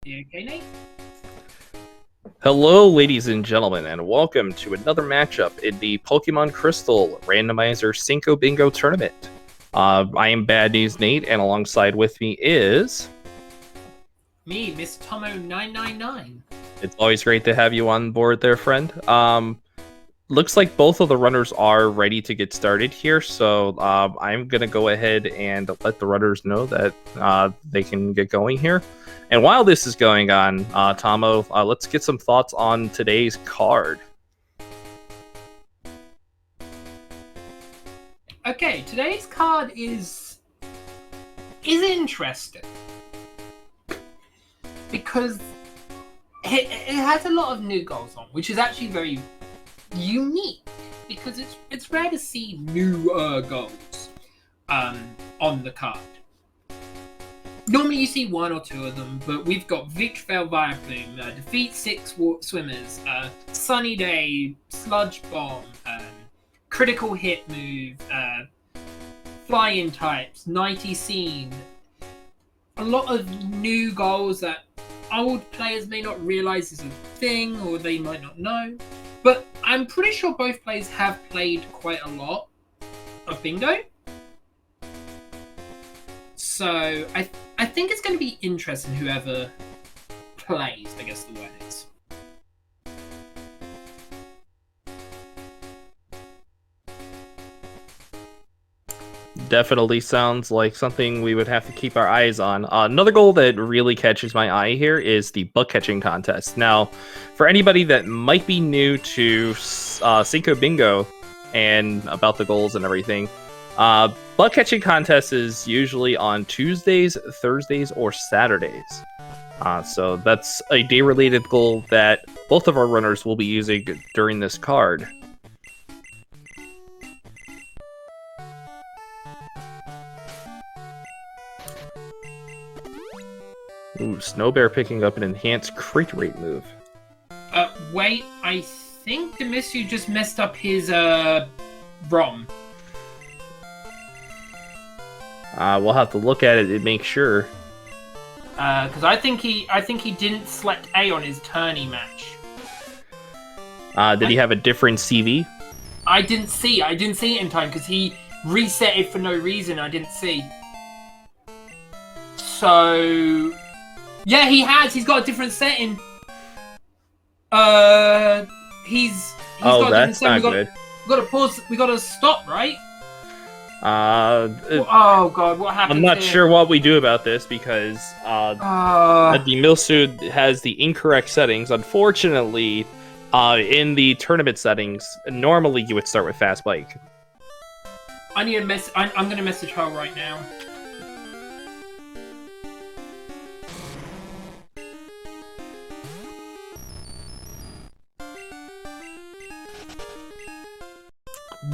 You okay, Nate? Hello, ladies and gentlemen, and welcome to another matchup in the Pokemon Crystal Randomizer Cinco Bingo tournament. I am Bad News Nate, and alongside with me is... Me, Miss Tomo999. It's always great to have you on board there, friend. Looks like both of the runners are ready to get started here, so I'm going to go ahead and let the runners know that they can get going here. And while this is going on, Tomo, let's get some thoughts on today's card. Okay, today's card is interesting because it has a lot of new goals on, which is actually very unique because it's rare to see new goals on the card. Normally you see one or two of them, but we've got Victorvale Vileplume, defeat 6 swimmers, Sunny Day, Sludge Bomb, critical hit move, fly-in types, Nighty Scene. A lot of new goals that old players may not realize is a thing, or they might not know. But I'm pretty sure both players have played quite a lot of Bingo. So I think it's going to be interesting whoever plays, I guess the word is. Definitely sounds like something we would have to keep our eyes on. Another goal that really catches my eye here is the bug catching contest. Now, for anybody that might be new to Cinco Bingo and about the goals and everything, bug catching contest is usually on Tuesdays, Thursdays, or Saturdays. So that's a day-related goal that both of our runners will be using during this card. Ooh, Snowbear picking up an enhanced crit rate move. Wait, I think Dmilsu just messed up his ROM. We'll have to look at it and make sure. Because I think he didn't select A on his tourney match. Did he have a different CV? I didn't see it in time because he reset it for no reason. I didn't see. So yeah, he has. He's got a different setting. He's got a different setting. Good. We got to pause. We got to stop, right? Oh god, what happened? I'm not sure what we do about this because Dmilsu has the incorrect settings. Unfortunately, in the tournament settings, normally you would start with fast bike. I need a mess. I'm gonna message her right now.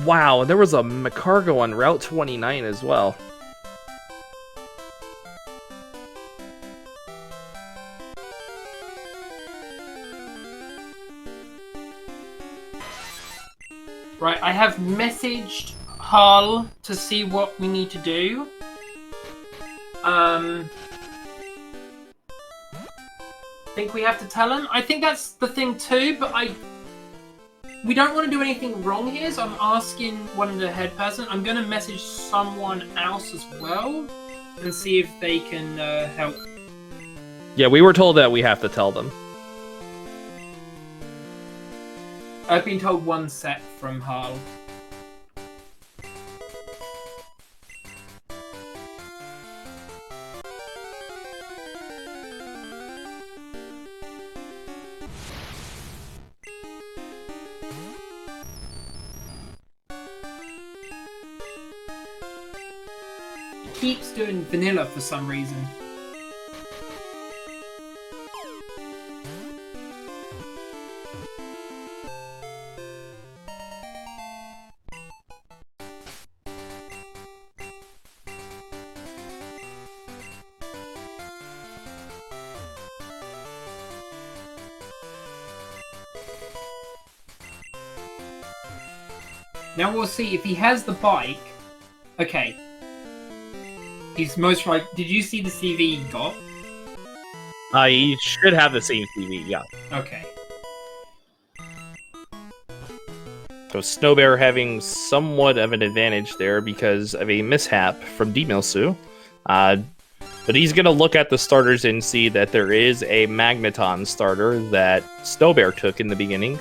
Wow, there was a cargo on Route 29 as well. Right, I have messaged Hull to see what we need to do. I think we have to tell him. I think that's the thing too, but we don't want to do anything wrong here, so I'm asking one of the head person. I'm going to message someone else as well and see if they can help. Yeah, we were told that we have to tell them. I've been told one set from Harl. Keeps doing vanilla for some reason. Now we'll see if he has the bike. Okay. He's most right. Did you see the CV he got? He should have the same TV, yeah. Okay. So Snowbear having somewhat of an advantage there because of a mishap from Dmilsu. But he's going to look at the starters and see that there is a Magneton starter that Snowbear took in the beginning.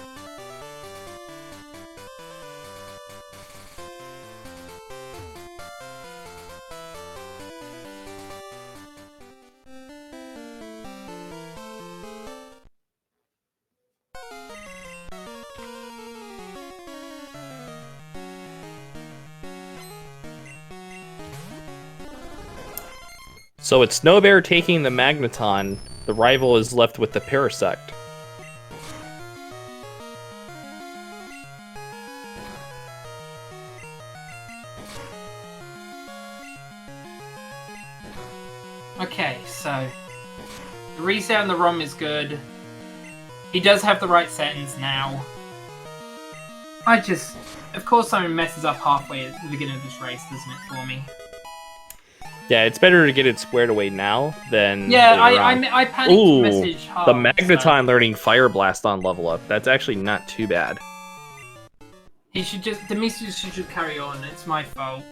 So with Snowbear taking the Magneton, the rival is left with the Parasect. Okay, so the reset on the ROM is good. He does have the right settings now. Of course, someone messes up halfway at the beginning of this race, doesn't it, for me? Yeah, it's better to get it squared away now than Yeah, later on. I panicked to message hard. The Magneton learning Fire Blast on level up. That's actually not too bad. He should just... Dmilsu should carry on. It's my fault.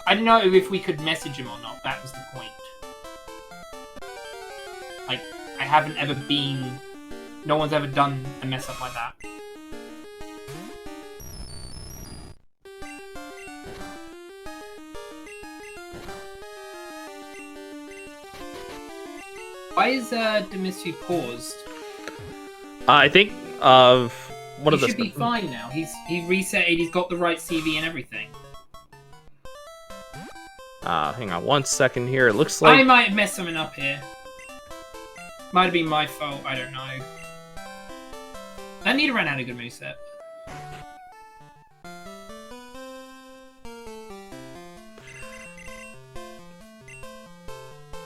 I don't know if we could message him or not. That was the point. Like, I haven't ever been... No one's ever done a mess up like that. Why is Dmilsu paused? I think of He should be fine now. He's reset. He's got the right CV and everything. Hang on 1 second here. It looks like I might have messed something up here. Might have been my fault. I don't know. I need to run out a good moveset.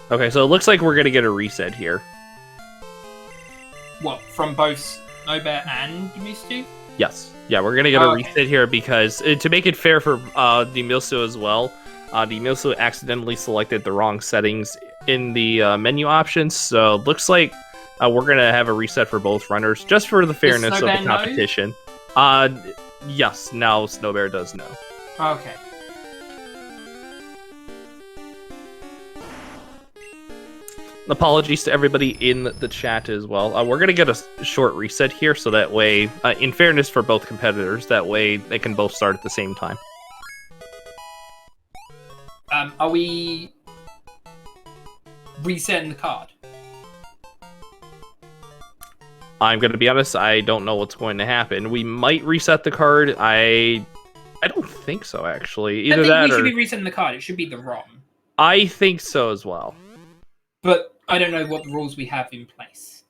Okay, so it looks like we're gonna get a reset here. What, from both Snowbear and Dmilsu? Yes. Yeah, we're gonna get a reset here because to make it fair for Dmilsu as well, Dmilsu accidentally selected the wrong settings in the menu options, so it looks like we're gonna have a reset for both runners just for the fairness of the competition. Yes, now Snowbear does know. Okay. Apologies to everybody in the chat as well. We're going to get a short reset here, so that way, in fairness for both competitors, that way they can both start at the same time. Are we resetting the card? I'm going to be honest, I don't know what's going to happen. We might reset the card. I don't think so, actually. Either I think we should be resetting the card. It should be the ROM. I think so as well. But I don't know what the rules we have in place.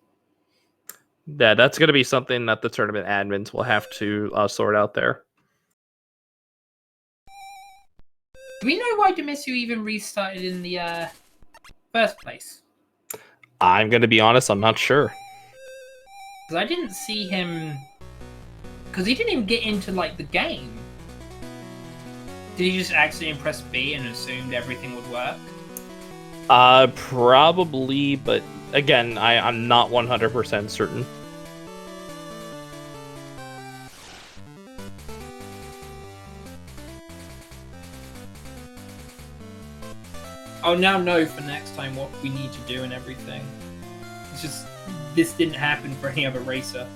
Yeah, that's going to be something that the tournament admins will have to sort out there. Do we know why Dmilsu even restarted in the first place? I'm going to be honest, I'm not sure. Because I didn't see him... Because he didn't even get into, like, the game. Did he just accidentally press B and assumed everything would work? Probably, but again, I'm not 100% certain. I'll now know for next time what we need to do and everything. It's just, this didn't happen for any other racer.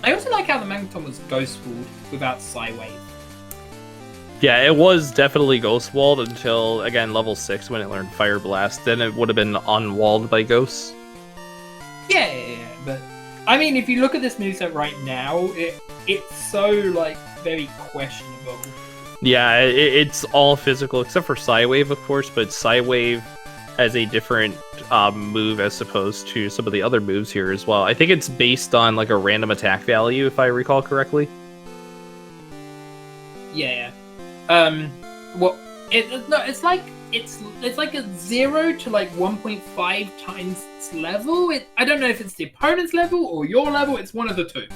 I also like how the Magneton was Ghost Walled without Psywave. Yeah, it was definitely Ghost Walled until, again, level 6 when it learned Fire Blast. Then it would have been unwalled by Ghosts. Yeah, but... I mean, if you look at this moveset right now, it's so, like, very questionable. Yeah, it's all physical, except for Psywave, of course, but Psywave has a different move as opposed to some of the other moves here as well. I think it's based on, like, a random attack value, if I recall correctly. Yeah. Well, it's like it's like a 0 to like 1.5 times its level. I don't know if it's the opponent's level or your level. It's one of the two.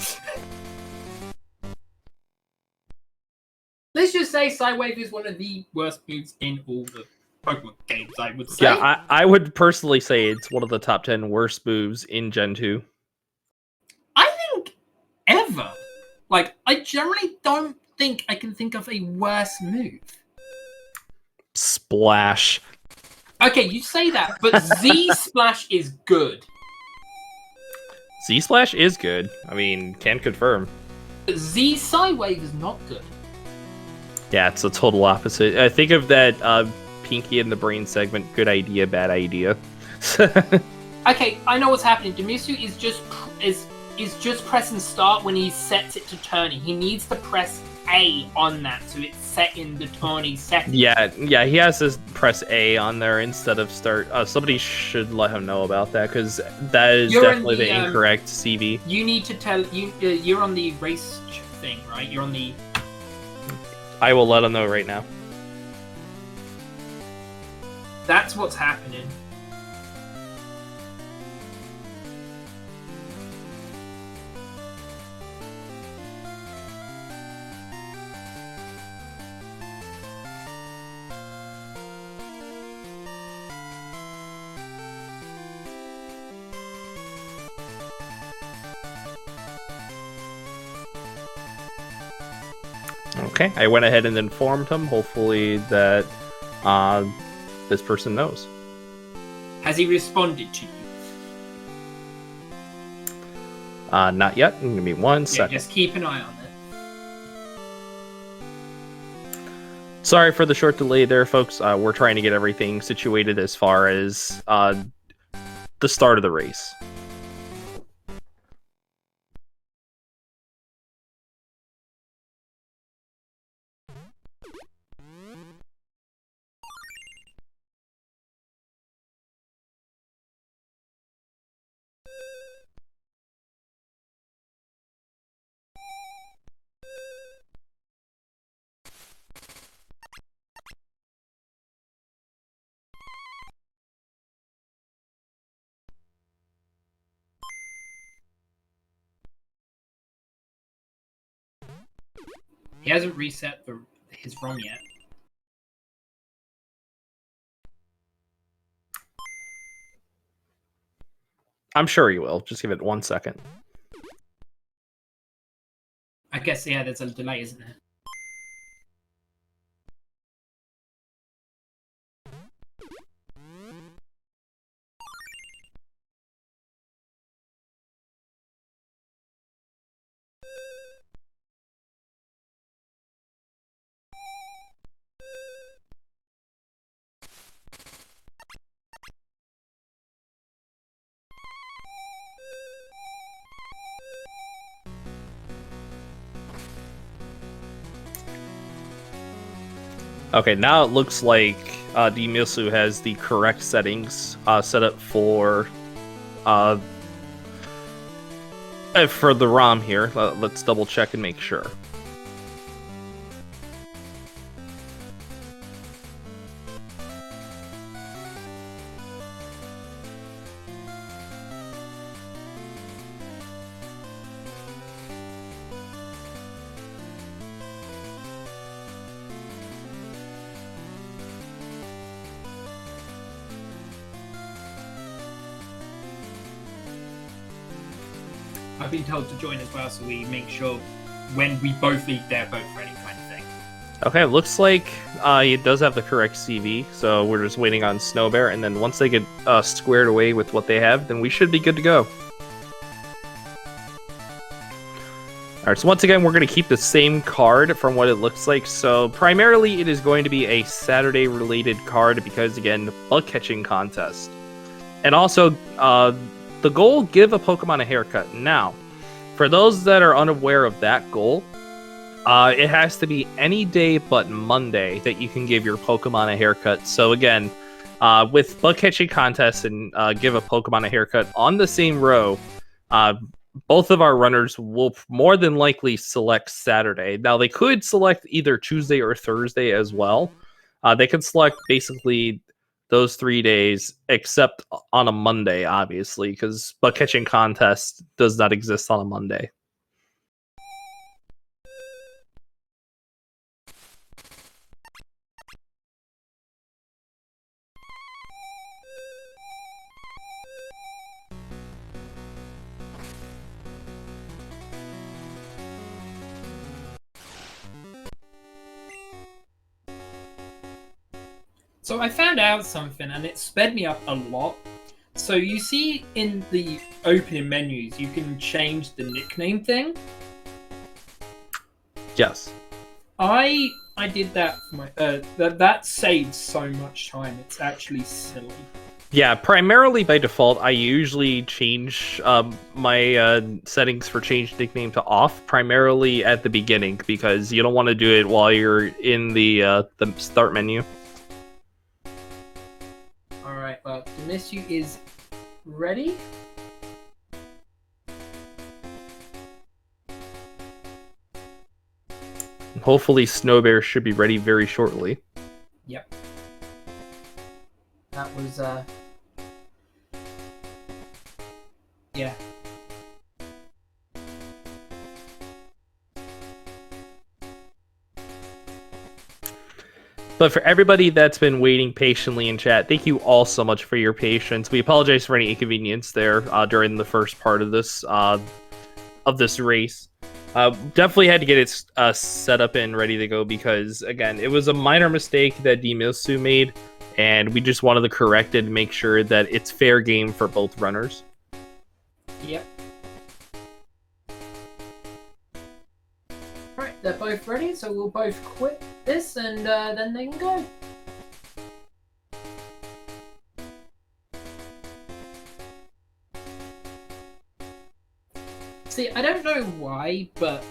Let's just say Psywave is one of the worst moves in all the Pokemon games, I would say. Yeah, I would personally say it's one of the top 10 worst moves in Gen 2. I think ever. Like, I generally don't think I can think of a worse move. Splash. Okay, you say that, but Z-Splash is good. Z-Splash is good. I mean, can confirm. But Z-Psywave is not good. Yeah, it's a total opposite. I think of that Pinky in the Brain segment, good idea, bad idea. Okay, I know what's happening. Dmilsu is just pressing start when he sets it to turning. He needs to press A on that so it's set in the turning setting. Yeah, he has to press A on there instead of start. Somebody should let him know about that, because that is definitely the incorrect CV. You need to tell you're on the race thing, right? You're on the. I will let him know right now. That's what's happening. Okay, I went ahead and informed him. Hopefully that this person knows. Has he responded to you? Not yet. Give me 1 second. Just keep an eye on it. Sorry for the short delay there, folks. We're trying to get everything situated as far as the start of the race. He hasn't reset his ROM yet. I'm sure he will. Just give it 1 second. I guess, yeah, there's a delay, isn't there? Okay, now it looks like Dmilsu has the correct settings set up for the ROM here. Let's double check and make sure. I've been told to join as well, so we make sure when we both leave, they're both ready, kind of thing. Okay, looks like it does have the correct CV, so we're just waiting on Snowbear, and then once they get squared away with what they have, then we should be good to go. Alright, so once again, we're going to keep the same card from what it looks like. So primarily, it is going to be a Saturday-related card because, again, bug catching contest. And also, the goal, give a Pokemon a haircut. Now, for those that are unaware of that goal, it has to be any day but Monday that you can give your Pokemon a haircut. So again, with bug catching contests and give a Pokemon a haircut on the same row, both of our runners will more than likely select Saturday. Now, they could select either Tuesday or Thursday as well. They can select basically those 3 days, except on a Monday, obviously, because buck catching contest does not exist on a Monday. So I found out something, and it sped me up a lot. So you see in the opening menus, you can change the nickname thing. Yes. I did that for my that saves so much time. It's actually silly. Yeah, primarily by default, I usually change my settings for change nickname to off, primarily at the beginning, because you don't want to do it while you're in the start menu. Alright, well, Dmilsu is ready. Hopefully Snowbear should be ready very shortly. Yep. That was, yeah. But for everybody that's been waiting patiently in chat, thank you all so much for your patience. We apologize for any inconvenience there during the first part of this race. Definitely had to get it set up and ready to go because, again, it was a minor mistake that Dmilsu made, and we just wanted to correct it and make sure that it's fair game for both runners. Yep. Alright, they're both ready, so we'll both quit this and then they can go. See, I don't know why, but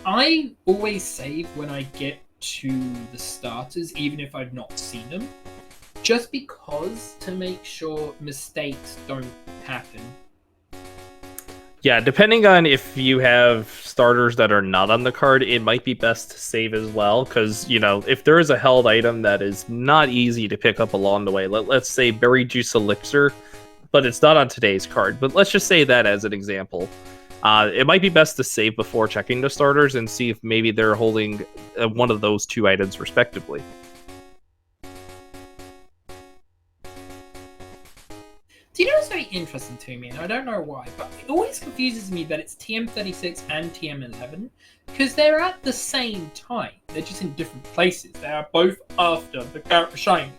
I always save when I get to the starters, even if I've not seen them. Just because to make sure mistakes don't happen. Yeah, depending on if you have starters that are not on the card, it might be best to save as well, because, you know, if there is a held item that is not easy to pick up along the way, let's say Berry Juice Elixir, but it's not on today's card, but let's just say that as an example. It might be best to save before checking the starters and see if maybe they're holding one of those two items respectively. Do you know what's very interesting to me, and I don't know why, but it always confuses me that it's TM36 and TM11, because they're at the same time. They're just in different places. They are both after the character shiny.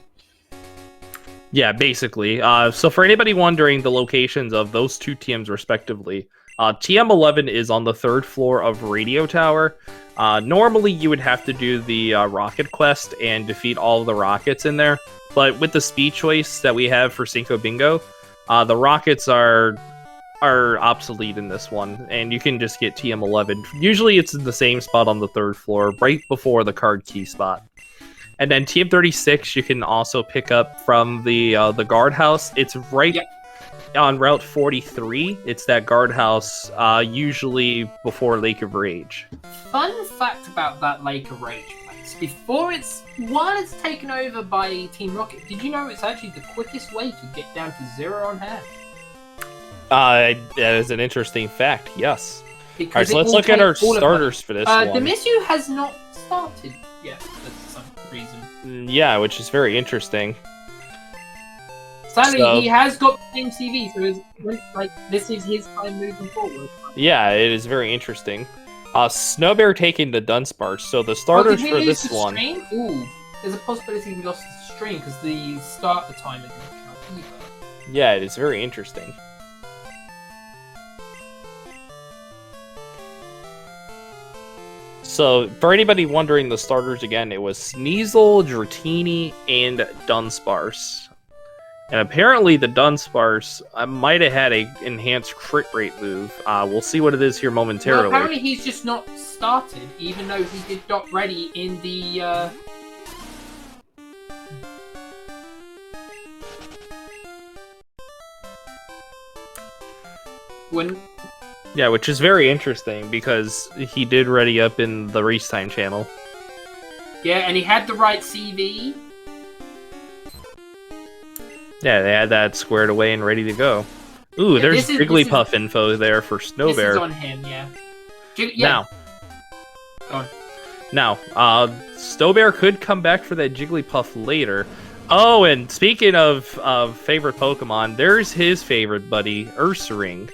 Yeah, basically. So for anybody wondering the locations of those two TMs respectively, TM11 is on the 3rd floor of Radio Tower. Normally you would have to do the rocket quest and defeat all of the rockets in there, but with the speed choice that we have for Cinco Bingo, the rockets are obsolete in this one, and you can just get TM11. Usually it's in the same spot on the 3rd floor, right before the card key spot. And then TM36 you can also pick up from the guardhouse. It's right on Route 43. It's that guardhouse, usually before Lake of Rage. Fun fact about that Lake of Rage place. Before while it's taken over by Team Rocket, did you know it's actually the quickest way to get down to 0 on hand? That is an interesting fact, yes. Because Alright, so let's look at our starters for this one. Dmilsu has not started yet for some reason. Yeah, which is very interesting. Sadly, he has got the same CV, so this is his time moving forward. Yeah, it is very interesting. Snowbear taking the Dunsparce, so the starters for this one. Stream? Ooh, there's a possibility we lost the stream because the start time isn't count either. Yeah, it is very interesting. So, for anybody wondering the starters again, it was Sneasel, Dratini, and Dunsparce. And apparently the Dunsparce might have had a enhanced crit rate move. We'll see what it is here momentarily. Well, apparently he's just not started, even though he did dot ready in the... Yeah, which is very interesting because he did ready up in the race time channel. Yeah, and he had the right CV. Yeah, they had that squared away and ready to go. Ooh, Yeah, there's Jigglypuff info there for This is Snowbear. on him, yeah. Yeah. Now, Go on. Now, Snowbear could come back for that Jigglypuff later. Oh, and speaking of favorite Pokemon, there's his favorite buddy, Ursaring.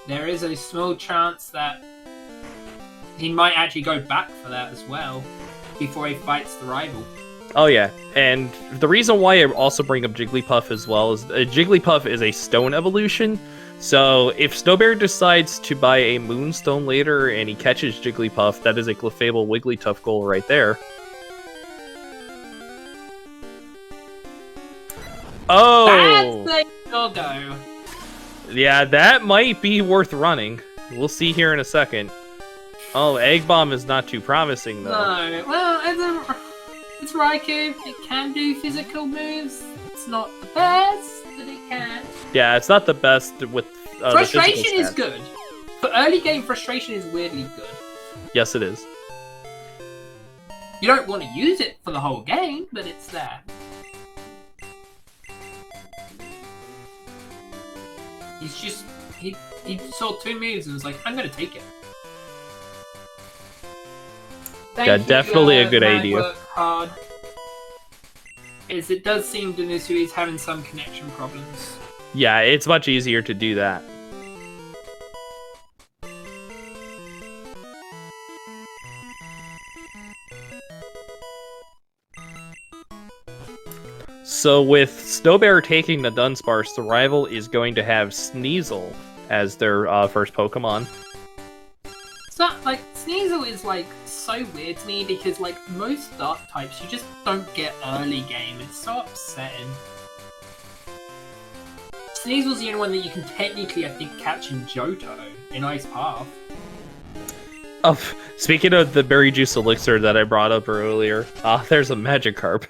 There is a small chance that he might actually go back for that as well before he fights the rival. Oh yeah, and the reason why I also bring up Jigglypuff as well is Jigglypuff is a stone evolution. So if Snowbear decides to buy a Moonstone later and he catches Jigglypuff, that is a Clefable Wigglytuff goal right there. Oh! That's a no-go. Yeah, that might be worth running. We'll see here in a second. Oh, Egg Bomb is not too promising though. No, well, it's Raikou. It can do physical moves. It's not the best, but it can. Yeah, it's not the best with frustration the is good. For early game, frustration is weirdly good. Yes, it is. You don't want to use it for the whole game, but it's there. He's just he saw 2 moves and was like, I'm gonna take it. Yeah, definitely a good idea. Work hard. It does seem Dmilsu is having some connection problems. Yeah, it's much easier to do that. So with Snowbear taking the Dunsparce, the rival is going to have Sneasel as their first Pokemon. It's not like Sneasel is like so weird to me because like most dark types you just don't get early game. It's so upsetting. Sneasel's the only one that you can technically, I think, catch in Johto in Ice Path. Oh, speaking of the berry juice elixir that I brought up earlier, there's a Magikarp.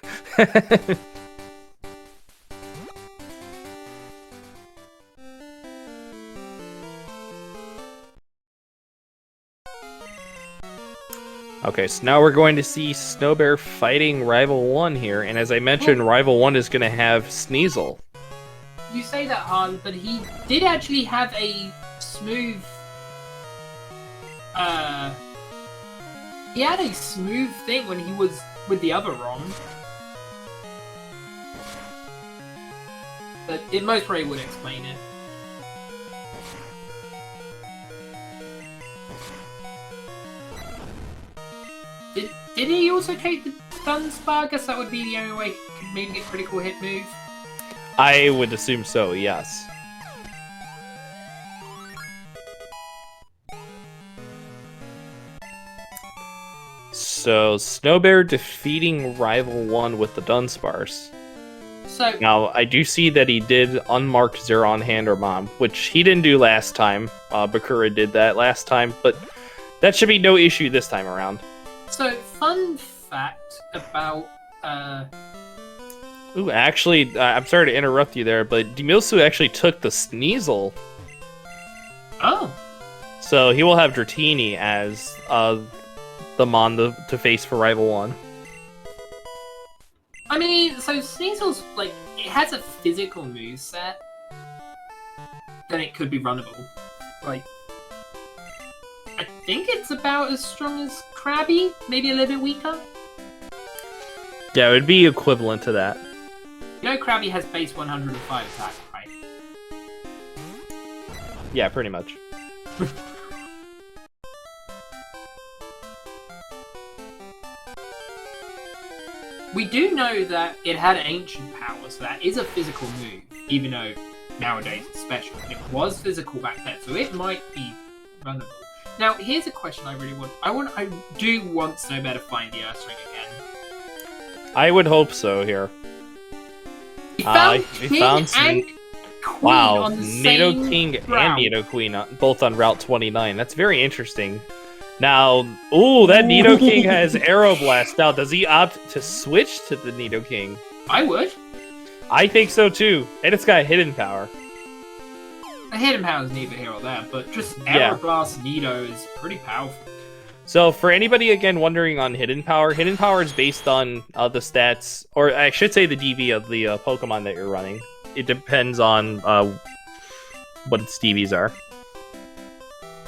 Okay, so now we're going to see Snowbear fighting Rival 1 here, and as I mentioned, Rival 1 is going to have Sneasel. You say that, Han, but he did actually have a smooth... He had a smooth thing when he was with the other ROM. But it most probably would explain it. Did he also take the Dunsparce? I guess that would be the only way he could maybe get critical hit move. I would assume so, yes. So, Snowbear defeating Rival 1 with the Dunsparce. So Now, I do see that he did unmark Zeron Hand or Mom, which he didn't do last time. Bakura did that last time, but that should be no issue this time around. So, fun fact about... Ooh, actually, I'm sorry to interrupt you there, but Dmilsu actually took the Sneasel. Oh. So he will have Dratini as the Mon to face for Rival 1. I mean, so Sneasel's, like, it has a physical moveset. Then it could be runnable. Like, I think it's about as strong as Krabby, maybe a little bit weaker. Yeah, it would be equivalent to that. You know Krabby has base 105 attack, right? Yeah, pretty much. We do know that it had ancient power, so that is a physical move, even though nowadays it's special. It was physical back then, so it might be runnable. Now, here's a question I really want. I do want Snowbear to find the Earth Ring again. I would hope so here. He found he King found and Queen Wow, on the Nido same King route. and Nido Queen, both on Route 29. That's very interesting. Now, ooh, that Nido King has Aeroblast. Now, does he opt to switch to the Nido King? I would. I think so too. And it's got hidden power. The hidden power is neither here or there, but just Yeah. Aeroblast Nido is pretty powerful. So for anybody again wondering on hidden power is based on the stats, or I should say the DV of the Pokemon that you're running. It depends on what its DVs are.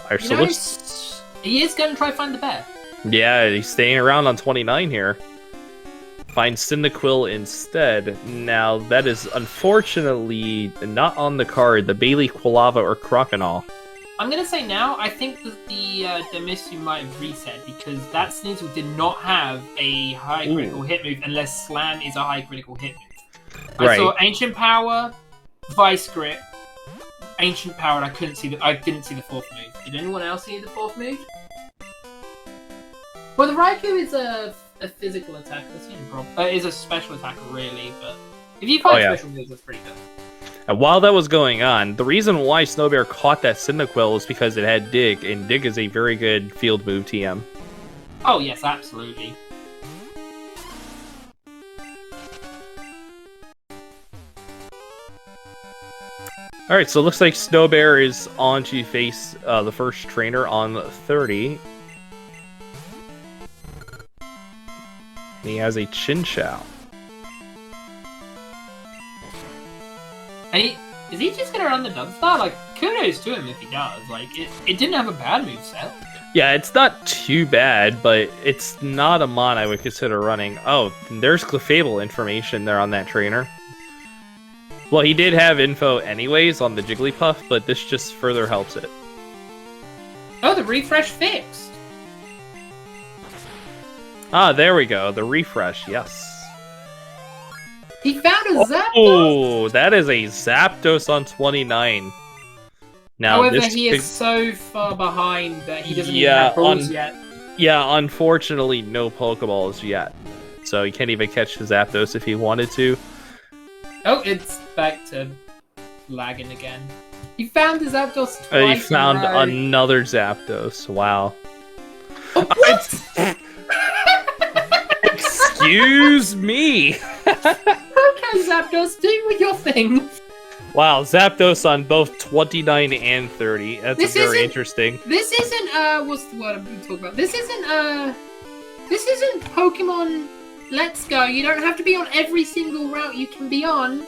Alright, so he is going to try to find the bear. Yeah, he's staying around on 29 here. Find Cyndaquil instead. Now, that is unfortunately not on the card. The Bailey, Quilava, or Croconaw. I'm going to say now, I think that the Dmilsu might have reset because that Sneasel did not have a high critical hit move unless Slam is a high critical hit move. I saw Ancient Power, Vice Grip, Ancient Power, and I didn't see the fourth move. Did anyone else see the fourth move? Well, the Raikou is a physical attacker. That's the only problem. Is a special attacker, really, but if you find special moves, that's pretty good. And while that was going on, the reason why Snowbear caught that Cyndaquil is because it had Dig, and Dig is a very good field move TM. Oh, yes, absolutely. Alright, so it looks like Snowbear is on to face the first trainer on 30. And he has a Chinchou. And is he just going to run the Dunstar? Like, kudos to him if he does. Like, it didn't have a bad moveset. Yeah, it's not too bad, but it's not a mon I would consider running. Oh, there's Clefable information there on that trainer. Well, he did have info anyways on the Jigglypuff, but this just further helps it. Oh, the refresh fixed. Ah, there we go. The refresh, yes. He found a Zapdos! Oh, that is a Zapdos on 29. Now, however, he is so far behind that he doesn't even have balls yet. Yeah, unfortunately, no Pokeballs yet. So he can't even catch the Zapdos if he wanted to. Oh, it's back to lagging again. He found the Zapdos twice. He found another Zapdos. Wow. What? Excuse me. Okay, Zapdos, do your thing. Wow, Zapdos on both 29 and 30. That's very interesting. This isn't what's the word I'm going to talk about? This isn't Pokemon Let's Go. You don't have to be on every single route you can be on.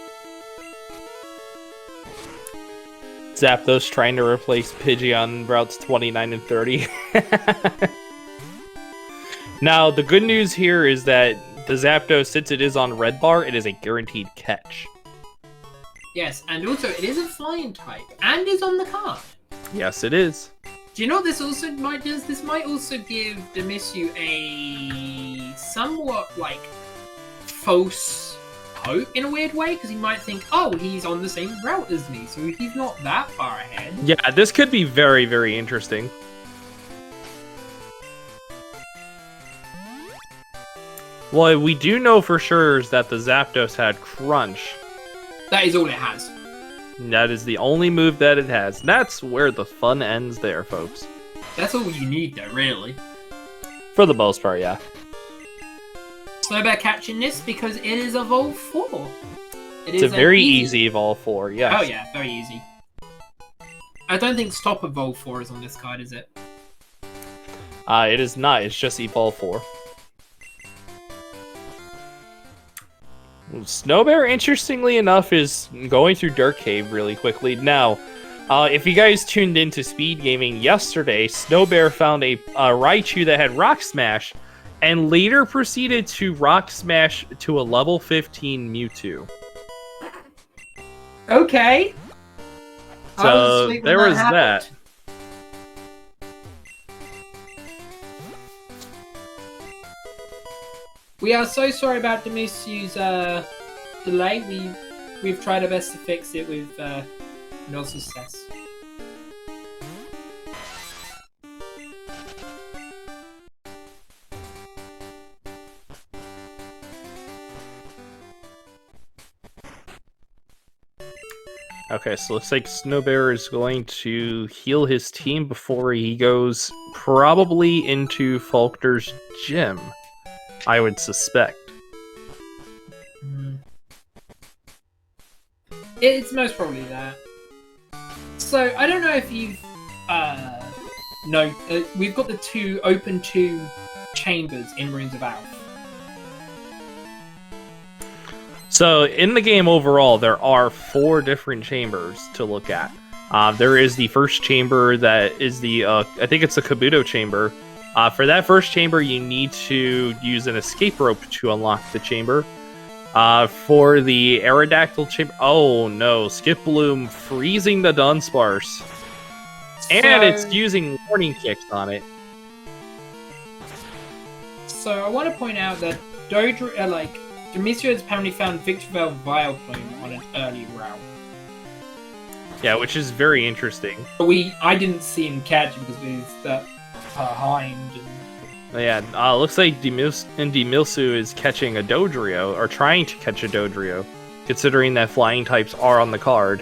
Zapdos trying to replace Pidgey on routes 29 and 30. Now, the good news here is that the Zapdos, since it is on Red Bar, it is a guaranteed catch. Yes, and also it is a flying type, and is on the card. Yes, it is. Do you know what this also might do? This might also give Dmilsu a somewhat, like, false hope in a weird way, because he might think, oh, he's on the same route as me, so he's not that far ahead. Yeah, this could be very, very interesting. What we do know for sure is that the Zapdos had Crunch. That is all it has. That is the only move that it has. That's where the fun ends there, folks. That's all you need, though, really. For the most part, yeah. Snowbear catching this because it is Evolve 4. It's a very easy Evolve 4, yes. Oh yeah, very easy. I don't think Stop Evolve 4 is on this card, is it? It is not. It's just Evolve 4. Snowbear, interestingly enough, is going through Dirt Cave really quickly. Now, if you guys tuned into SpeedGaming yesterday, Snowbear found a Raichu that had Rock Smash, and later proceeded to Rock Smash to a level 15 Mewtwo. Okay. So there was that. We are so sorry about Dmilsu's delay. We've tried our best to fix it with no success. Okay, so looks like Snowbear is going to heal his team before he goes probably into Faulkner's gym, I would suspect. It's most probably that. So, I don't know if you've No, we've got the open two chambers in Runes of Alph. So in the game overall, there are 4 different chambers to look at. There is the first chamber that is the, I think it's the Kabuto chamber. For that first chamber, you need to use an escape rope to unlock the chamber. For the Aerodactyl chamber, oh no, Skip Bloom freezing the Dunsparce. And it's using warning kicks on it. So I want to point out that Dmilsu has apparently found Victreebel Vileplume on an early route. Yeah, which is very interesting. I didn't see him catch him because he's that behind. Yeah, looks like Dmilsu is catching a Dodrio, or trying to catch a Dodrio, considering that flying types are on the card.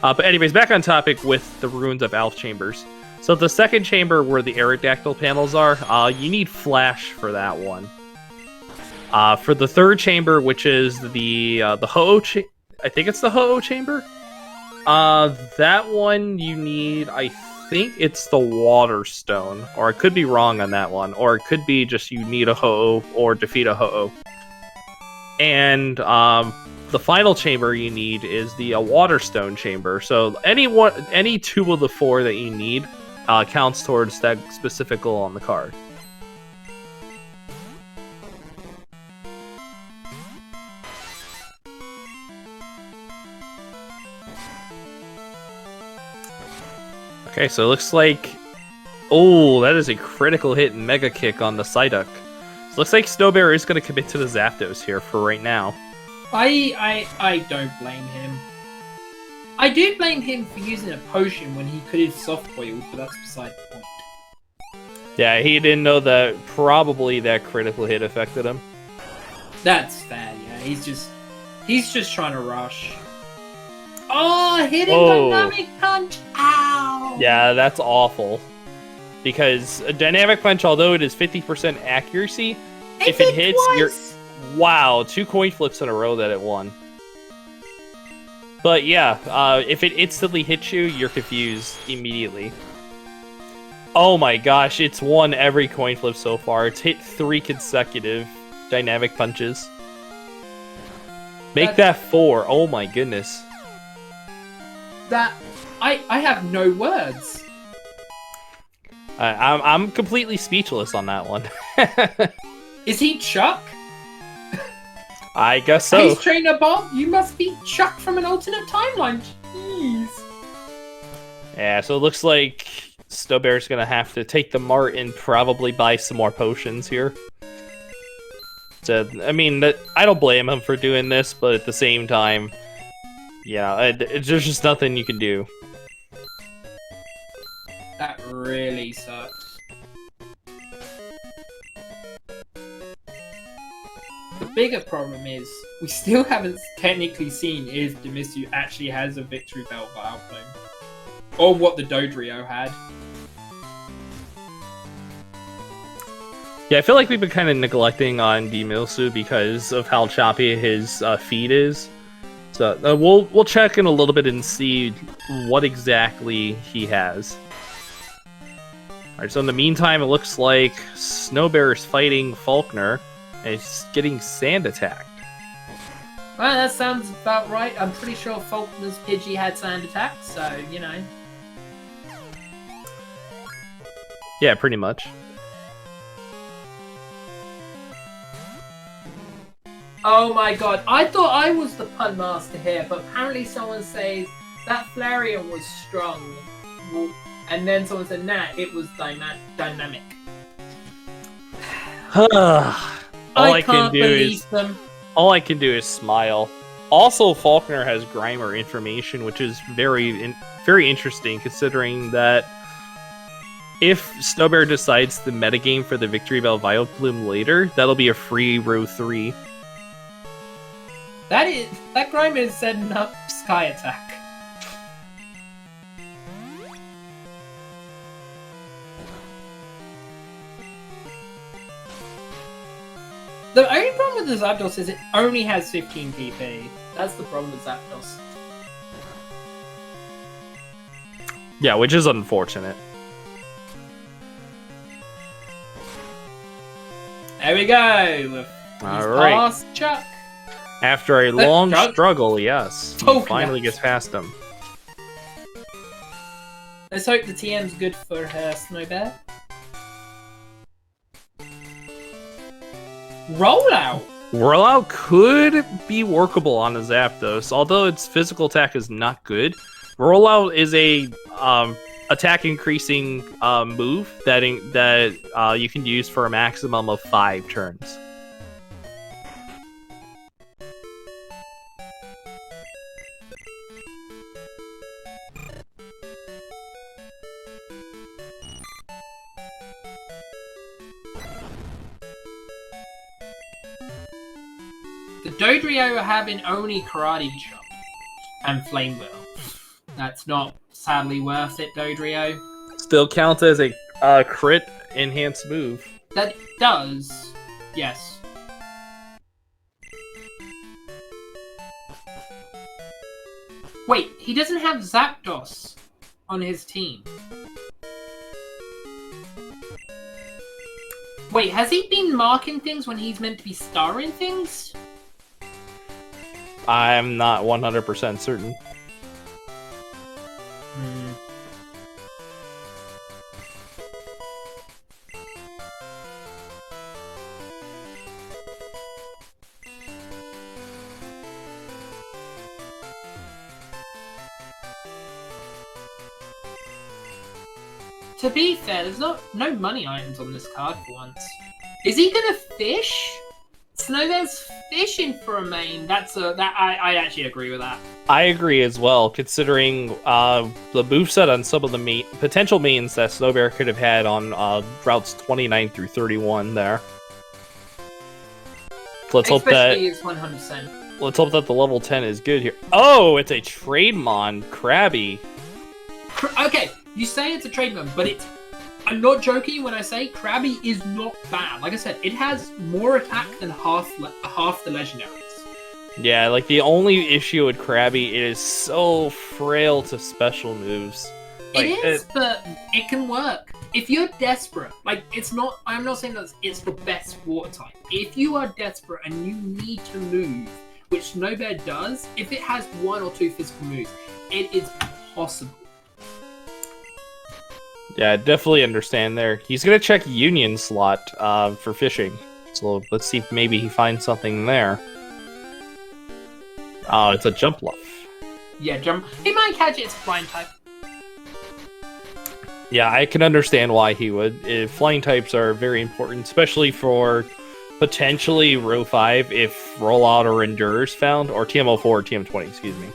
But anyways, back on topic with the Runes of Alph chambers. So the second chamber where the Aerodactyl panels are, you need Flash for that one. For the third chamber, which is the Ho-Oh I think it's the Ho-Oh chamber. That one you need, I think it's the Water Stone, or I could be wrong on that one, or it could be just you need a Ho-Oh or defeat a Ho-Oh. And the final chamber you need is the Water Stone chamber. So any 2 of the 4 that you need counts towards that specific goal on the card. Okay, so it looks like... Oh, that is a critical hit and Mega Kick on the Psyduck. So looks like Snowbear is going to commit to the Zapdos here for right now. I don't blame him. I do blame him for using a potion when he could have soft-boiled, but that's beside the point. Yeah, he didn't know that probably that critical hit affected him. That's fair, yeah. He's just trying to rush. Oh, hitting Dynamic Punch! Ow! Yeah, that's awful. Because a Dynamic Punch, although it is 50% accuracy, if it hits, you're... Wow, 2 coin flips in a row that it won. But yeah, if it instantly hits you, you're confused immediately. Oh my gosh, it's won every coin flip so far. It's hit 3 consecutive Dynamic Punches. Make that 4. Oh my goodness. I have no words. I'm completely speechless on that one. Is he Chuck? I guess so. Ace Trainer Bob, you must be Chuck from an alternate timeline. Jeez. Yeah, so it looks like Snowbear's gonna have to take the Mart and probably buy some more potions here. So, I mean, I don't blame him for doing this, but at the same time, yeah, there's just nothing you can do. That really sucks. The bigger problem is, we still haven't technically seen if Dmilsu actually has a Victreebel Vileplume. Or what the Dodrio had. Yeah, I feel like we've been kind of neglecting on Dmilsu because of how choppy his feed is. So we'll check in a little bit and see what exactly he has. Alright, so in the meantime, it looks like Snowbear is fighting Faulkner, and he's getting sand attacked. Well, that sounds about right. I'm pretty sure Faulkner's Pidgey had sand attack, so, you know. Yeah, pretty much. Oh my god, I thought I was the pun master here, but apparently someone says that Flareon was strong. And then someone said, nah, it was dynamic. All I can do is smile. Also, Faulkner has Grimer information, which is very interesting, considering that if Snowbear decides the metagame for the Victreebel Vileplume later, that'll be a free row 3. That Grimer is setting up Sky Attack. The only problem with the Zapdos is it only has 15 PP. That's the problem with Zapdos. Yeah, which is unfortunate. There we go. He's All right. past Chuck. After a long Chuck? struggle, yes, he Oh, finally yes. gets past him. Let's hope the TM's good for her Snowbear. Rollout. Rollout could be workable on a Zapdos, although its physical attack is not good. Rollout is a attack increasing move that you can use for a maximum of 5 turns. The Dodrio are having only Karate Chop and Flame Wheel. That's not sadly worth it, Dodrio. Still counts as a crit enhanced move. That does, yes. Wait, he doesn't have Zapdos on his team. Wait, has he been marking things when he's meant to be starring things? I'm not 100% certain. To be fair, there's no money items on this card for once. Is he gonna fish? Snowbear's fishing for a main. I actually agree with that. I agree as well, considering the moveset on some of the potential mains that Snowbear could have had on routes 29 through 31 there. Let's hope that it's 100%. Let's hope that the level 10 is good here. Oh, it's a Trademon Krabby. Okay, you say it's a Trademon, but I'm not joking when I say Krabby is not bad. Like I said, it has more attack than half the legendaries. Yeah, like the only issue with Krabby, it is so frail to special moves. Like, it is, but it can work. If you're desperate, like I'm not saying that it's the best water type. If you are desperate and you need to move, which Snowbear does, if it has 1 or 2 physical moves, it is possible. Yeah, definitely understand there. He's gonna check Union slot for fishing. So let's see if maybe he finds something there. Oh, it's a Jumpluff. Yeah, jump. He might catch it. It's flying type. Yeah, I can understand why he would. Flying types are very important, especially for potentially row 5 if Rollout or Endure is found, or TM04 or TM20, excuse me.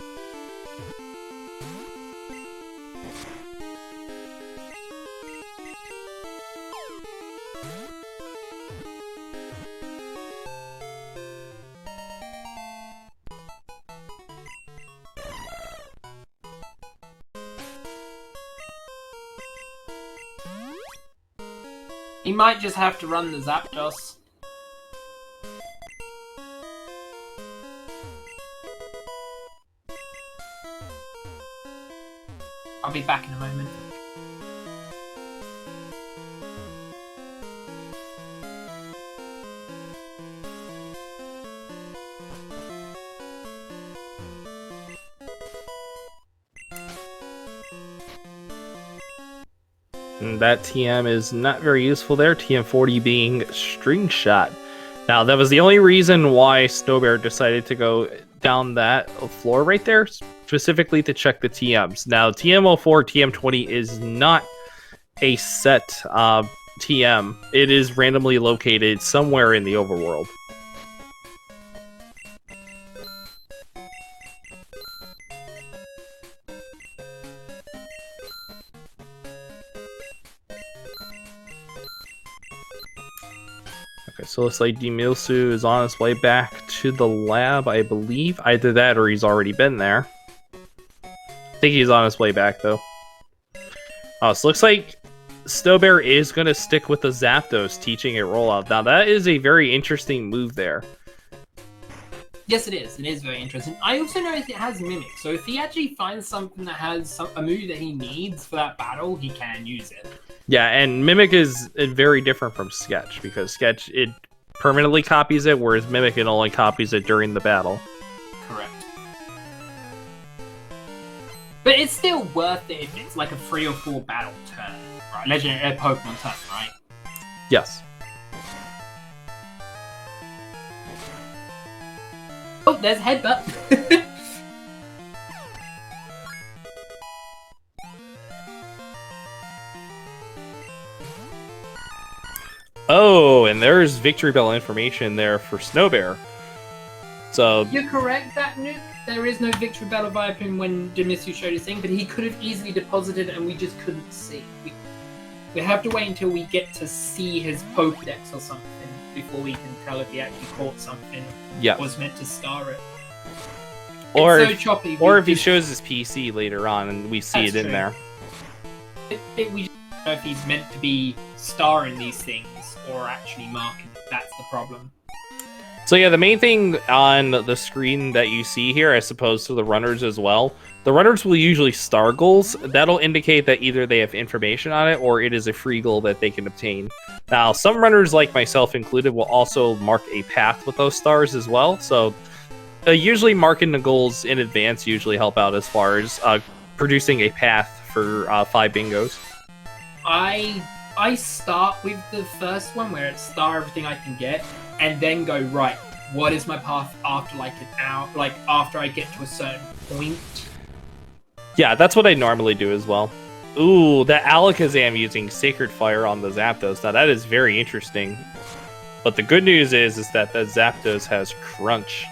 He might just have to run the Zapdos. I'll be back in a moment. And that TM is not very useful there, TM40 being String Shot. Now, that was the only reason why Snowbear decided to go down that floor right there, specifically to check the TMs. Now, TM04, TM20 is not a set TM. It is randomly located somewhere in the overworld. Okay, so looks like Dmilsu is on his way back to the lab, I believe. Either that or he's already been there. I think he's on his way back, though. Oh, so looks like Snowbear is going to stick with the Zapdos, teaching it rollout. Now, that is a very interesting move there. Yes, it is. It is very interesting. I also know it has Mimic, so if he actually finds something that has a move that he needs for that battle, he can use it. Yeah, and Mimic is very different from Sketch, because Sketch, it permanently copies it, whereas Mimikyin only copies it during the battle. Correct. But it's still worth it if it's like a 3 or 4 battle turn, right? Legendary Pokemon turn, right? Yes. Oh, there's Headbutt. Oh, and there's Victory Bell information there for Snowbear. So You're correct, that Nuke. There is no Victory Bell of Vileplume when Dmilsu showed his thing, but he could have easily deposited and we just couldn't see. We have to wait until we get to see his Pokedex or something before we can tell if he actually caught something or was meant to star it. Or it's so choppy. Or if he shows his PC later on and we see it in there. We just don't know if he's meant to be starring these things or actually marking it. That's the problem. So yeah, the main thing on the screen that you see here, as opposed to the runners as well, the runners will usually star goals. That'll indicate that either they have information on it or it is a free goal that they can obtain. Now, some runners, like myself included, will also mark a path with those stars as well. So usually marking the goals in advance usually help out as far as producing a path for 5 bingos. I start with the first one where it's star everything I can get, and then go, right, what is my path after like an hour, like after I get to a certain point? Yeah, that's what I normally do as well. Ooh, that Alakazam using Sacred Fire on the Zapdos. Now that is very interesting. But the good news is that the Zapdos has Crunch.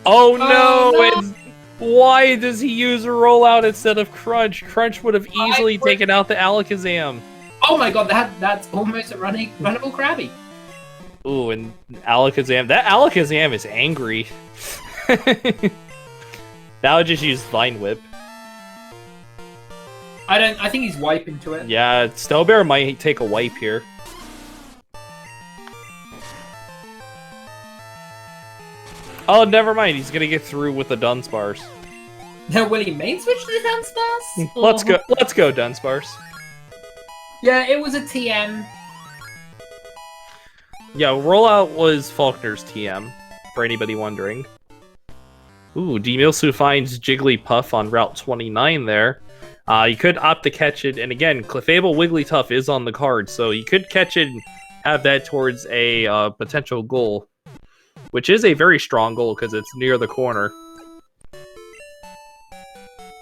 Oh no! Why does he use a rollout instead of Crunch? Crunch would have easily taken out the Alakazam. Oh my god, that's almost a runnable Krabby. Ooh, and Alakazam. That Alakazam is angry. Now I just use Vine Whip. I think he's wiping to it. Yeah, Snowbear might take a wipe here. Oh, never mind. He's gonna get through with the Dunsparce. Now, will he main switch to the Dunsparce? Let's go. Let's go, Dunsparce. Yeah, it was a TM. Yeah, rollout was Faulkner's TM, for anybody wondering. Ooh, Dmilsu finds Jigglypuff on Route 29 there. You could opt to catch it, and again, Clefable Wigglytuff is on the card, so you could catch it and have that towards a potential goal. Which is a very strong goal, because it's near the corner.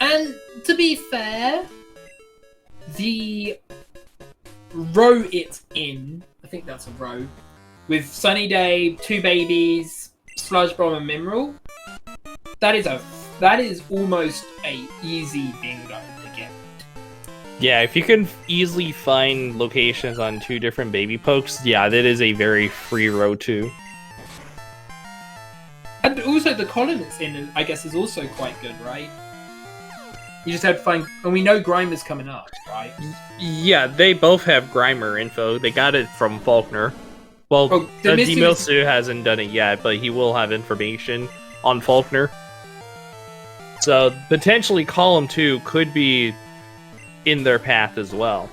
And, to be fair, the row it's in, I think that's a row, with Sunny Day, 2 babies, Sludge Bomb, and Mineral, that is almost a easy bingo to get. Yeah, if you can easily find locations on 2 different baby pokes, yeah, that is a very free row too. And also the column it's in, I guess, is also quite good, right? You just have to find, and we know Grimer's coming up, right? Yeah, they both have Grimer info. They got it from Faulkner. Well, Dmilsu hasn't done it yet, but he will have information on Faulkner. So, potentially Column 2 could be in their path as well.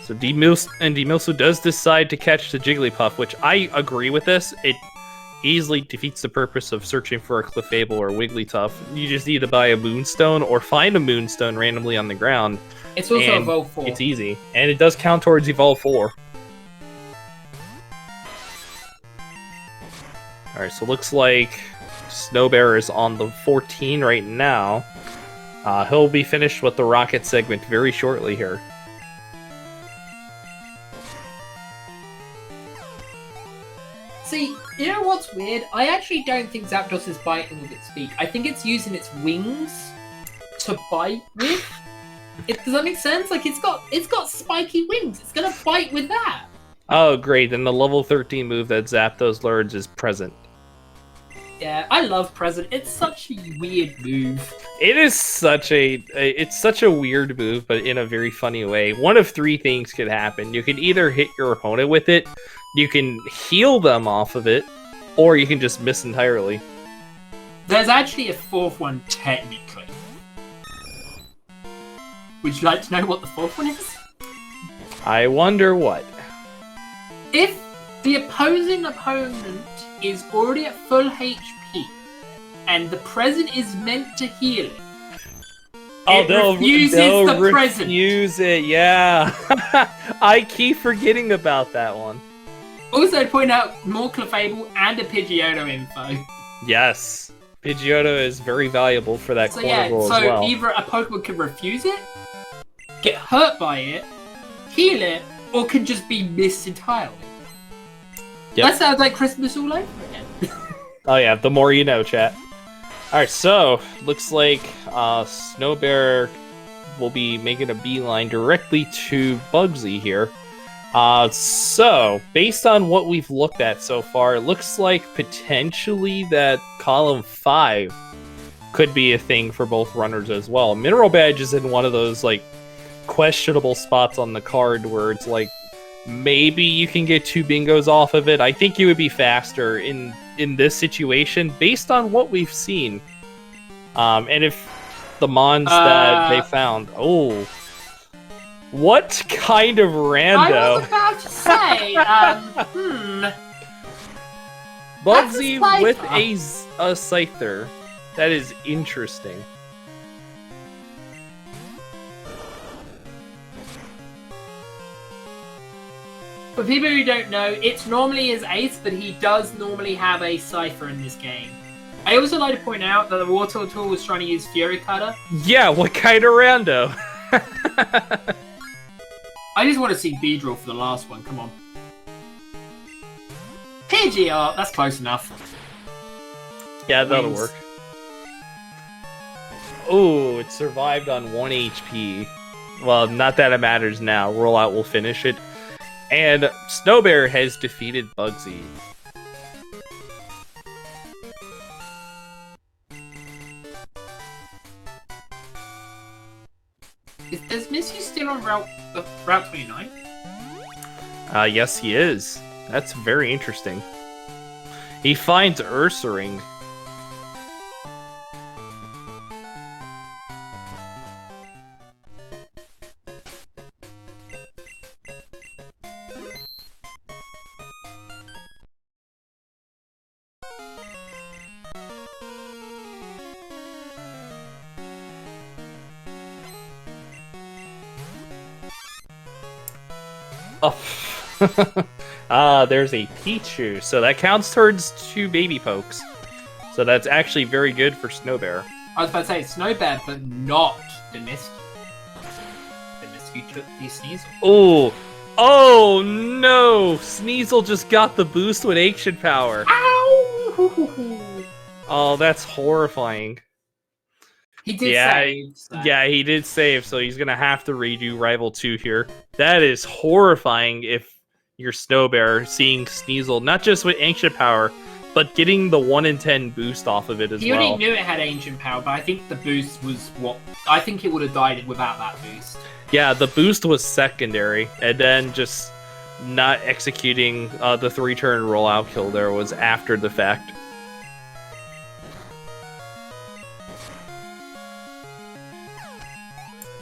So Dmilsu does decide to catch the Jigglypuff, which I agree with this. It easily defeats the purpose of searching for a Clefable or Wigglytuff. You just need to buy a Moonstone or find a Moonstone randomly on the ground. It's also Evolve 4. It's easy. And it does count towards Evolve 4. Alright, so looks like Snowbear is on the 14 right now. He'll be finished with the Rocket segment very shortly here. See, you know what's weird? I actually don't think Zapdos is biting with its beak. I think it's using its wings to bite with. Does that make sense? Like, it's got spiky wings. It's gonna bite with that. Oh, great. Then the level 13 move that Zapdos learns is Present. Yeah, I love Present. It's such a weird move. It is such a weird move, but in a very funny way. One of 3 things could happen. You can either hit your opponent with it, you can heal them off of it, or you can just miss entirely. There's actually a 4th one, technically. Would you like to know what the fourth one is? I wonder what. If the opposing opponent is already at full HP, and the present is meant to heal it, they'll refuse it, yeah. I keep forgetting about that one. Also, point out more Clefable and a Pidgeotto info. Yes. Pidgeotto is very valuable for that corner roll as well. So either a Pokemon can refuse it, get hurt by it, heal it, or can just be missed entirely. Yep. That sounds like Christmas all over again. Oh yeah, the more you know, chat. Alright, so, looks like Snowbear will be making a beeline directly to Bugsy here. So, based on what we've looked at so far, it looks like potentially that column 5 could be a thing for both runners as well. Mineral Badge is in one of those, like, questionable spots on the card where it's like, maybe you can get 2 bingos off of it. I think it would be faster in this situation, based on what we've seen. And if the mons that they found... Oh... What kind of rando? I was about to say, Bugsy with a Scyther. That is interesting. For people who don't know, it's normally his ace, but he does normally have a Cypher in this game. I also like to point out that the Water Tool was trying to use Fury Cutter. Yeah, what kind of rando? I just want to see Beedrill for the last one, come on. Pidgeot, that's close enough. Yeah, that'll work. Oh, it survived on 1 HP. Well, not that it matters now. Rollout will finish it. And Snowbear has defeated Bugsy. Is Dmilsu still on Route 29? Yes, he is. That's very interesting. He finds Ursaring. Oh. There's a Pichu, so that counts towards 2 baby pokes. So that's actually very good for Snowbear. I was about to say Snowbear, but not Dmilsu. Dmilsu took the Sneasel. Oh! Oh no! Sneasel just got the boost with Ancient Power. Ow! Oh, that's horrifying. He did save. So. Yeah, he did save, so he's gonna have to redo Rival 2 here. That is horrifying if you're Snowbear, seeing Sneasel, not just with Ancient Power, but getting the 1 in 10 boost off of it as well. He already knew it had Ancient Power, but I think the boost was what... I think it would have died without that boost. Yeah, the boost was secondary, and then just not executing the 3-turn rollout kill there was after the fact.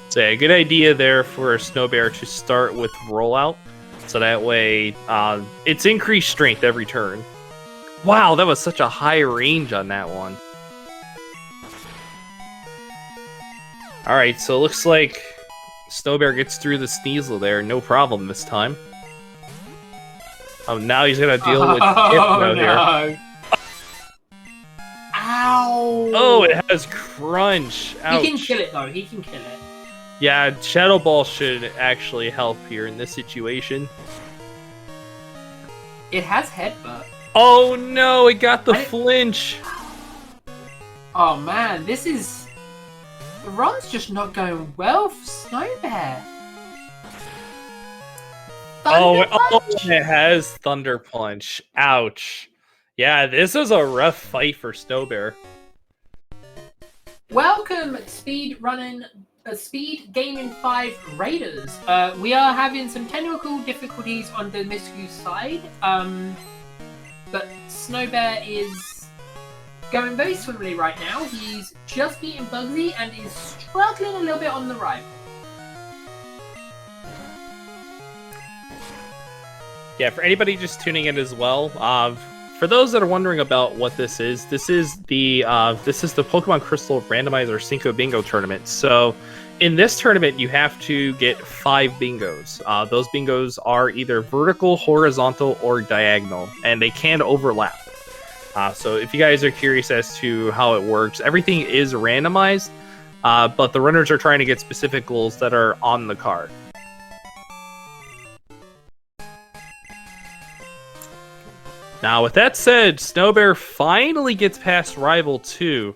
So yeah, good idea there for Snowbear to start with rollout, so that way it's increased strength every turn. Wow, that was such a high range on that one. Alright, so it looks like Snowbear gets through the Sneasel there, no problem this time. Oh, now he's gonna deal with Hypno here. Ow! Oh, it has Crunch. Ouch. He can kill it though, he can kill it. Yeah, Shadow Ball should actually help here in this situation. It has Headbutt. Oh no, it got the flinch. Oh man, this is... The run's just not going well for Snowbear. Oh, it has Thunder Punch. Ouch. Yeah, this is a rough fight for Snowbear. Welcome, Speed Gaming 5 Raiders. We are having some technical difficulties on the Dmilsu's side, but Snowbear is going very swimmingly right now. He's just beaten Bugsy and is struggling a little bit on the right. Yeah, for anybody just tuning in as well, for those that are wondering about what this is the Pokemon Crystal Randomizer Cinco Bingo tournament. So, in this tournament, you have to get 5 bingos. Those bingos are either vertical, horizontal, or diagonal, and they can overlap. So, if you guys are curious as to how it works, everything is randomized, but the runners are trying to get specific goals that are on the card. Now, with that said, Snowbear finally gets past Rival 2.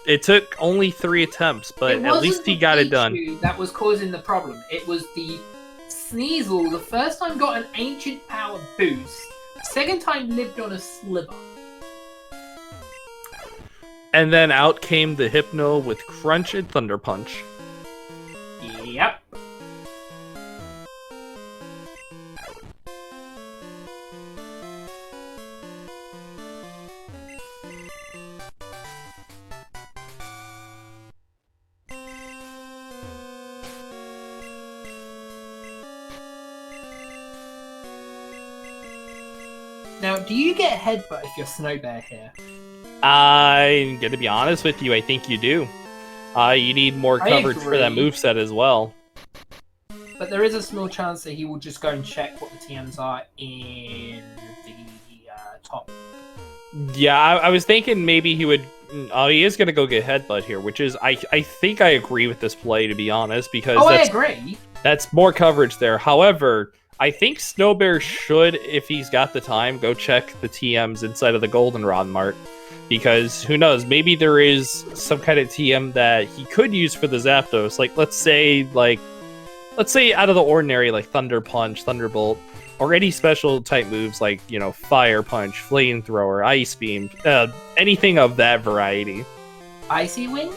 It took only 3 attempts, but at least he got it done. That was causing the problem. It was the Sneasel. The first time got an Ancient Power boost. The second time lived on a sliver. And then out came the Hypno with Crunch and Thunder Punch. Yep. Now, do you get headbutt if you're Snowbear here? I'm gonna be honest with you, I think you do. You need more coverage for that moveset as well. But there is a small chance that he will just go and check what the TMs are in the top. Yeah, I was thinking maybe he would... Oh, he is gonna go get headbutt here, which is... I think I agree with this play, to be honest, because I agree. That's more coverage there. However, I think Snowbear should, if he's got the time, go check the TMs inside of the Goldenrod Mart. Because, who knows, maybe there is some kind of TM that he could use for the Zapdos. Like, let's say out of the ordinary, like Thunder Punch, Thunderbolt, or any special type moves like, you know, Fire Punch, Flamethrower, Ice Beam, anything of that variety. Icy Wind?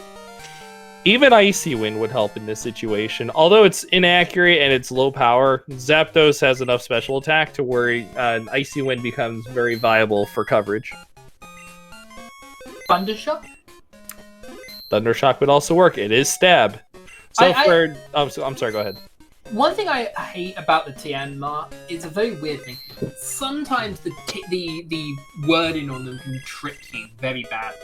Even Icy Wind would help in this situation. Although it's inaccurate and it's low power, Zapdos has enough special attack to where an Icy Wind becomes very viable for coverage. Thundershock? Thundershock would also work. It is stab. So I'm sorry, go ahead. One thing I hate about the TN Mart is a very weird thing. Sometimes the wording on them can trick you very badly.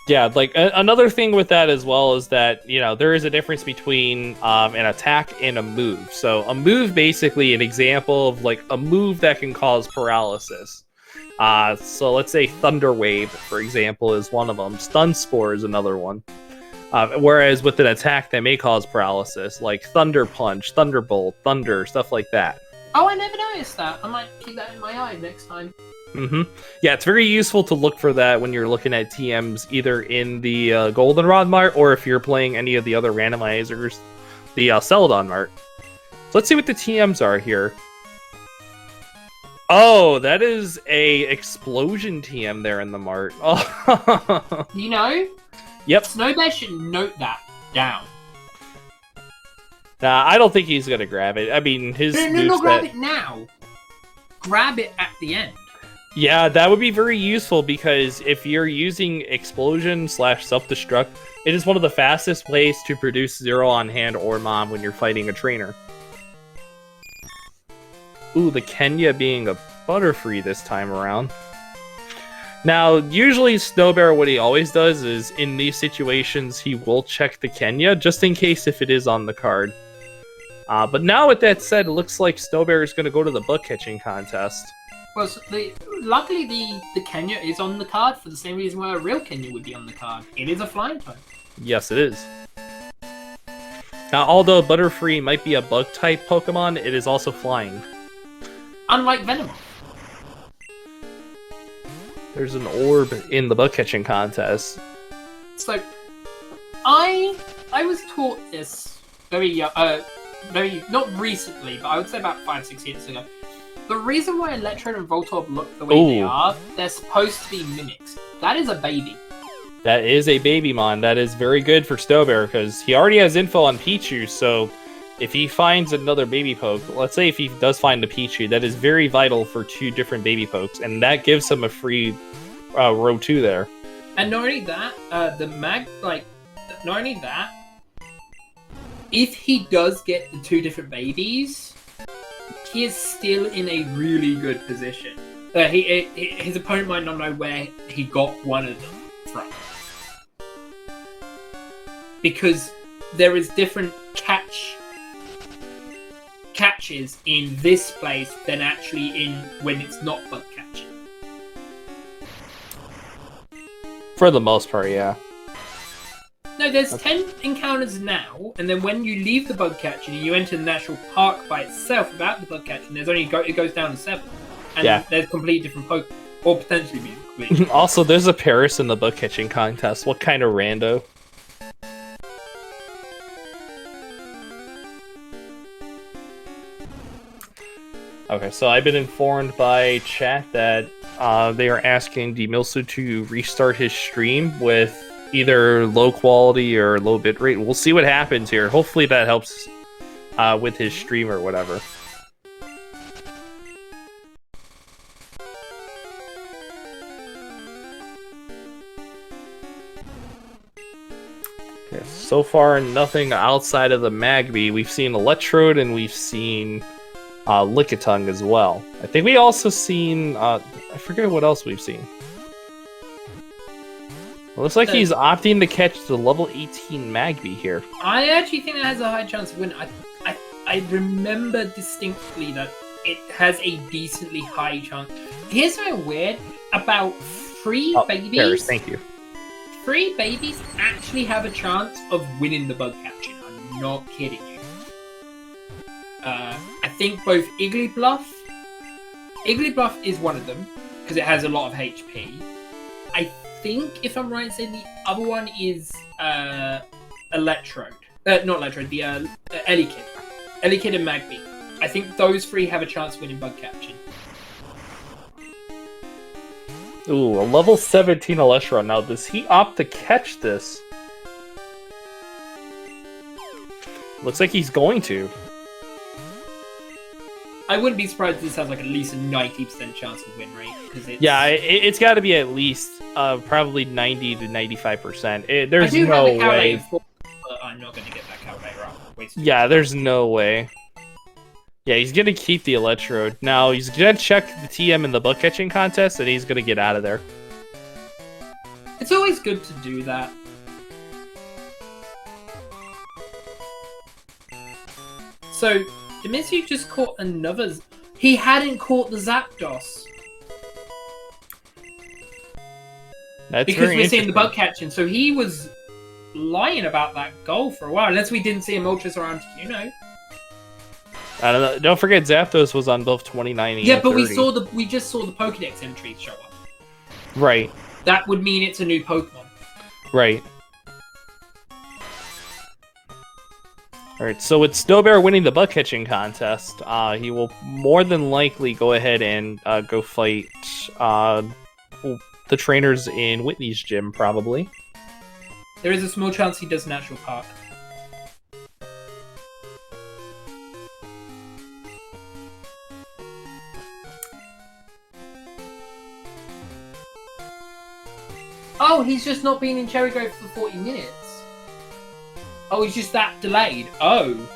Yeah, like another thing with that as well is that, you know, there is a difference between an attack and a move. So a move, basically an example of like a move that can cause paralysis. So let's say Thunder Wave, for example, is one of them. Stun Spore is another one. Whereas with an attack that may cause paralysis, like Thunder Punch, Thunderbolt, Thunder, stuff like that. Oh, I never noticed that. I might keep that in my eye next time. Yeah, it's very useful to look for that when you're looking at TMs, either in the Goldenrod Mart or if you're playing any of the other randomizers, the Celadon Mart. So let's see what the TMs are here. Oh, that is a explosion TM there in the Mart. Oh. You know? Yep. Snowbear should note that down. Nah, I don't think he's gonna grab it. I mean, his No, grab it now. Grab it at the end. Yeah, that would be very useful because if you're using explosion / self-destruct, it is one of the fastest ways to produce Zero on hand or Mom when you're fighting a trainer. Ooh, the Kenya being a Butterfree this time around. Now, usually Snowbear, what he always does is, in these situations, he will check the Kenya, just in case if it is on the card. But now with that said, it looks like Snowbear is going to go to the bug catching contest. Well, luckily the Kenya is on the card for the same reason why a real Kenya would be on the card. It is a flying type. Yes, it is. Now, although Butterfree might be a bug type Pokemon, it is also flying. Unlike Venomoth. There's an orb in the bug catching contest. So, I was taught this very not recently, but I would say about 5-6 years ago. The reason why Electrode and Voltorb look the way they are, they're supposed to be mimics. That is a baby. That is a baby mon. That is very good for Snowbear because he already has info on Pichu, so if he finds another baby poke, let's say if he does find a Pichu, that is very vital for 2 different baby pokes, and that gives him a free row 2 there. And not only that, not only that, if he does get the 2 different babies, he is still in a really good position. His opponent might not know where he got one of them from. Because there is different catches in this place than actually in when it's not bug catching. For the most part, yeah. No, there's 10 encounters now, and then when you leave the bug catching and you enter the national park by itself without the bug catching, it goes down to 7. And there's completely different Pokemon. Or potentially be completely Also, there's a Paris in the bug catching contest. What kind of rando? Okay, so I've been informed by chat that they are asking Dmilsu to restart his stream with either low quality or low bitrate. We'll see what happens here. Hopefully that helps with his stream or whatever. Okay, so far nothing outside of the Magby. We've seen Electrode and we've seen Lickitung as well. I think we also seen I forget what else we've seen. It looks like he's opting to catch the level 18 Magby here. I actually think that has a high chance of winning. I remember distinctly that it has a decently high chance. Here's something weird about free babies. Paris, thank you. Free babies actually have a chance of winning the bug catching. I'm not kidding you. I think both Igglybuff is one of them because it has a lot of HP. I think, if I'm right in saying, the other one is Electrode. Not Electrode, the Elekid. Elekid and Magby. I think those 3 have a chance of winning bug catching. Ooh, a level 17 Electron. Now, does he opt to catch this? Looks like he's going to. I wouldn't be surprised if this has like at least a 90% chance of win rate. Yeah, it's got to be at least probably 90 to 95%. There's I do no have a way. but I'm not going to get that calculator up. Yeah, there's no way. Yeah, he's going to keep the Electrode. Now, he's going to check the TM in the bug catching contest, and he's going to get out of there. It's always good to do that. So, Dmilsu just caught another... He hadn't caught the Zapdos. That's because very we're seeing the interesting. bug catching, so he was lying about that goal for a while, unless we didn't see him ultras around, you know. I don't know. Don't forget Zapdos was on both 29 and 30. Yeah, but we just saw the Pokédex entries show up. Right. That would mean it's a new Pokemon. Right. Alright, so with Snowbear winning the bug catching contest, he will more than likely go ahead and go fight the trainers in Whitney's gym, probably. There is a small chance he does Natural Park. Oh, he's just not been in Cherry Grove for 40 minutes. Oh, he's just that delayed. Oh.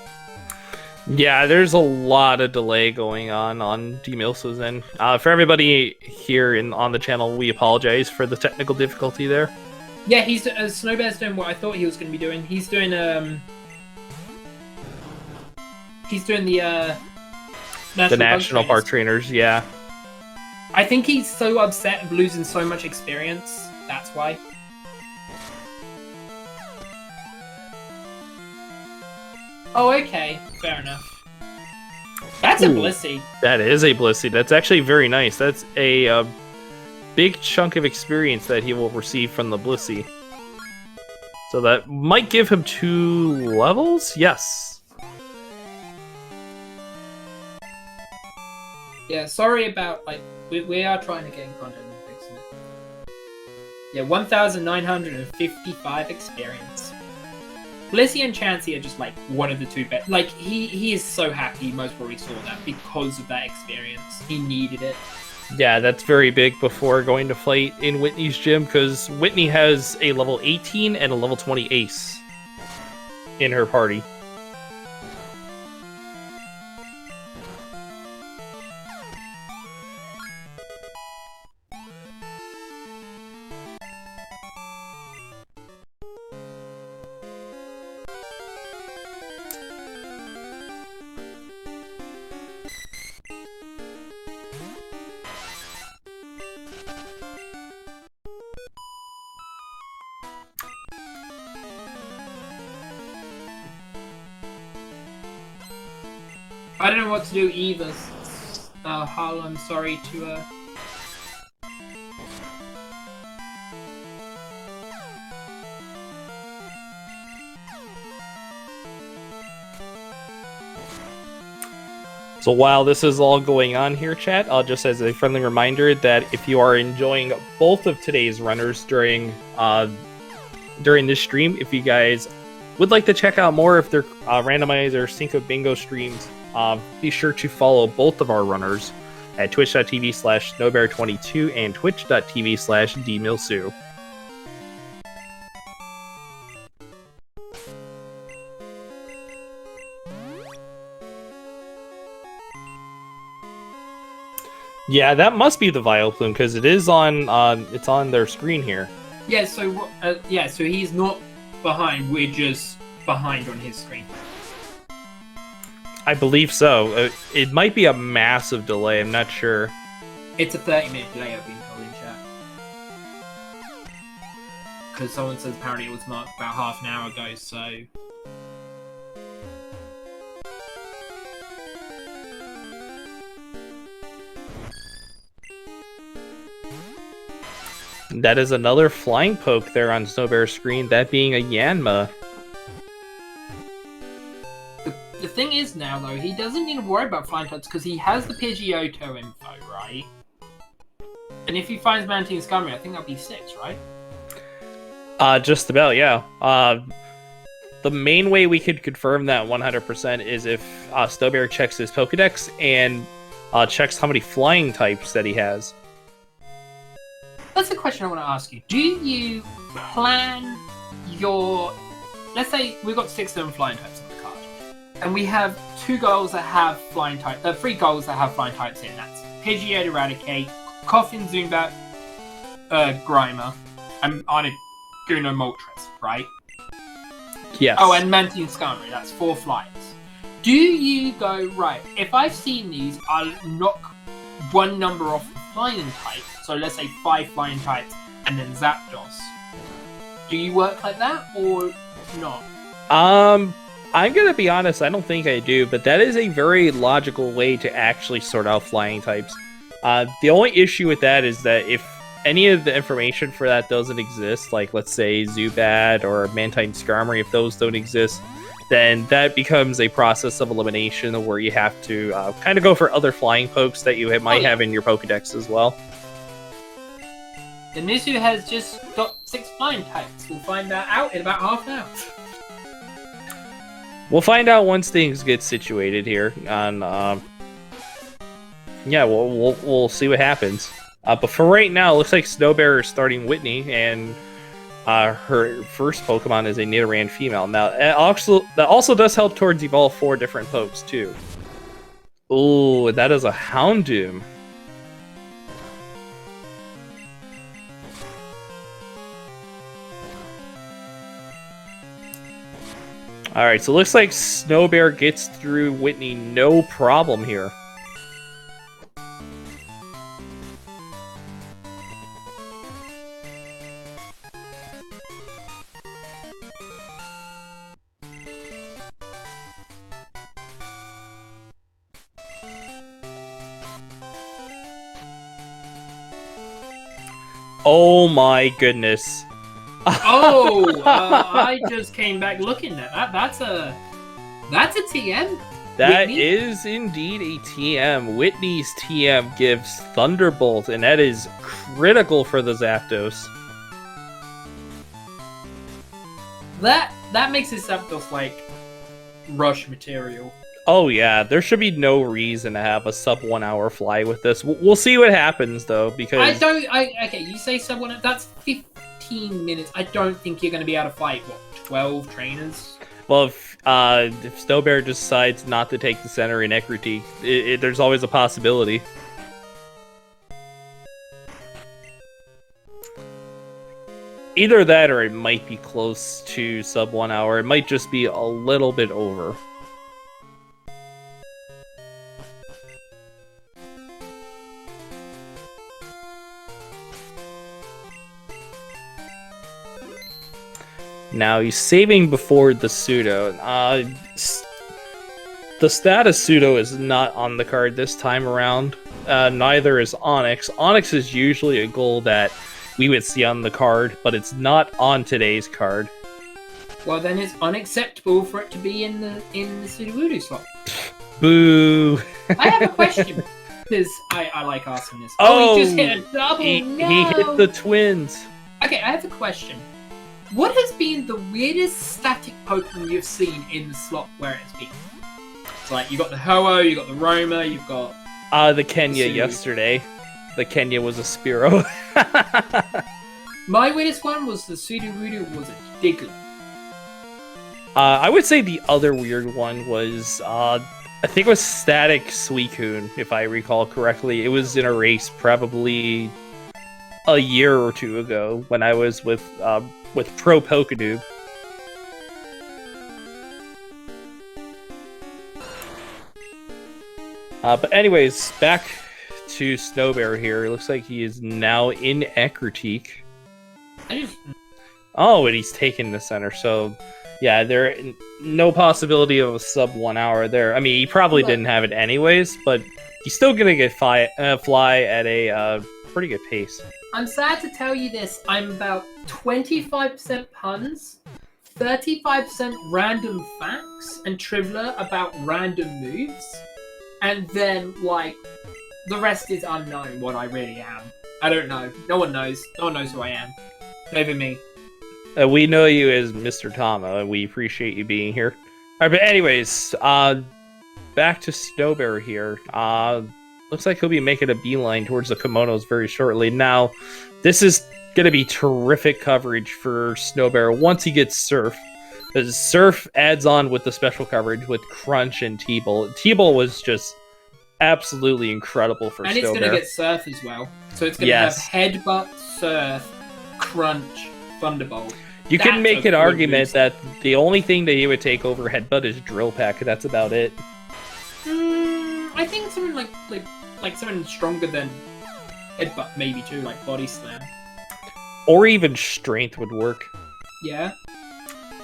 Yeah, there's a lot of delay going on Dmilsu's end. For everybody here on the channel, we apologize for the technical difficulty there. Yeah, he's Snowbear's doing what I thought he was going to be doing. He's doing the National Park Trainers, yeah. I think he's so upset of losing so much experience. That's why. Oh, okay. Fair enough. That's a Blissey. That is a Blissey. That's actually very nice. That's a big chunk of experience that he will receive from the Blissey. So that might give him 2 levels? Yes. Yeah, sorry about, like, we are trying to get in contact and fixing it. Yeah, 1,955 experience. Blissey and Chansey are just, like, one of the 2 best. Like, he is so happy he most probably saw that because of that experience. He needed it. Yeah, that's very big before going to fight in Whitney's gym, because Whitney has a level 18 and a level 20 ace in her party. I don't know what to do either. Harl, I'm sorry to So while this is all going on here, chat, just as a friendly reminder that if you are enjoying both of today's runners during this stream, if you guys would like to check out more of their Randomizer Cinco Bingo streams, be sure to follow both of our runners at twitch.tv/Snowbear22 and twitch.tv/Dmilsu. Yeah, that must be the Vileplume because it is on. It's on their screen here. Yeah. So so he's not behind. We're just behind on his screen. I believe so. It might be a massive delay. I'm not sure. It's a 30-minute delay. I've been told in chat. Because someone says apparently it was marked about half an hour ago. So. That is another flying poke there on Snowbear's screen, that being a Yanma. The thing is now, though, he doesn't need to worry about flying types because he has the Pidgeotto info, right? And if he finds Mantine Scummy, I think that'll be 6, right? Just about, yeah. The main way we could confirm that 100% is if Snowbear checks his Pokedex and checks how many flying types that he has. That's the question I want to ask you. Do you plan your... Let's say we've got 6 of them flying types on the card. And we have 2 goals that have flying types... 3 goals that have flying types in. That's Pidgeot, Eradicate, Coffin, Zubat, Grimer, and Articuno Moltres, right? Yes. Oh, and Mantine Skarmory. That's 4 flyers. Do you go, right, if I've seen these, I'll knock one number off the flying type. So let's say 5 flying types and then Zapdos. Do you work like that or not? I'm gonna be honest, I don't think I do, but that is a very logical way to actually sort out flying types. The only issue with that is that if any of the information for that doesn't exist, like let's say Zubat or Mantine Skarmory, if those don't exist, then that becomes a process of elimination where you have to kind of go for other flying pokes that you might have in your Pokedex as well. Dmilsu has just got 6 flying types. We'll find that out in about half an hour. We'll find out once things get situated here. On yeah, we'll see what happens. But for right now, it looks like Snowbear is starting Whitney, and her first Pokemon is a Nidoran female. Now, that also does help towards evolve 4 different pokes too. Ooh, that is a Houndoom. Alright, so it looks like Snowbear gets through Whitney no problem here. Oh my goodness. I just came back looking at that. That's a TM. That Whitney? is indeed a TM. Whitney's TM gives Thunderbolt, and that is critical for the Zapdos. That makes his Zapdos like rush material. Oh yeah, there should be no reason to have a sub 1 hour fly with this. We'll see what happens though, because okay, you say sub 1. That's 15 minutes. I don't think you're going to be able to fight, what, 12 trainers? Well, if Snowbear decides not to take the center in Ekruti, there's always a possibility. Either that or it might be close to sub 1 hour. It might just be a little bit over. Now he's saving before the pseudo. The The status pseudo is not on the card this time around. Neither is Onyx. Onyx is usually a goal that we would see on the card, but it's not on today's card. Well, then it's unacceptable for it to be in the Sudowoodo slot. Boo! I have a question, because I like asking this. Oh, he just hit a double! No! He hit the twins! Okay, I have a question. What has been the weirdest static Pokemon you've seen in the slot where it's been? So, like, you got the Ho-Oh, you got the Roma, you've got... the Kenya yesterday. The Kenya was a Spearow. My weirdest one was the Sudowoodo was a Diglett. I would say the other weird one was, I think it was Static Suicune, if I recall correctly. It was in a race probably a year or two ago when I was with Pro Pokédoob. But anyways, back to Snowbear here. It looks like he is now in Ecruteak. Oh, and he's taken the center, so... Yeah, there no possibility of a sub 1 hour there. I mean, he probably didn't have it anyways, but he's still gonna get fly at a pretty good pace. I'm sad to tell you this. I'm about 25% puns, 35% random facts and trivia about random moves, and then like the rest is unknown. What I really am, I don't know. No one knows. No one knows who I am. Not even me. We know you as Mr. Tama, and we appreciate you being here. Alright, but anyways, back to Snowbear here. Looks like he'll be making a beeline towards the kimonos very shortly. Now, this is going to be terrific coverage for Snowbear once he gets Surf. Because Surf adds on with the special coverage with Crunch and T-Bolt. T-Bolt was just absolutely incredible for Snowbear. And it's going to get Surf as well. So it's going to have Headbutt, Surf, Crunch, Thunderbolt. You can make an argument that the only thing that he would take over Headbutt is Drill Pack. That's about it. I think something like something stronger than Headbutt, maybe too, like Body Slam. Or even Strength would work. Yeah.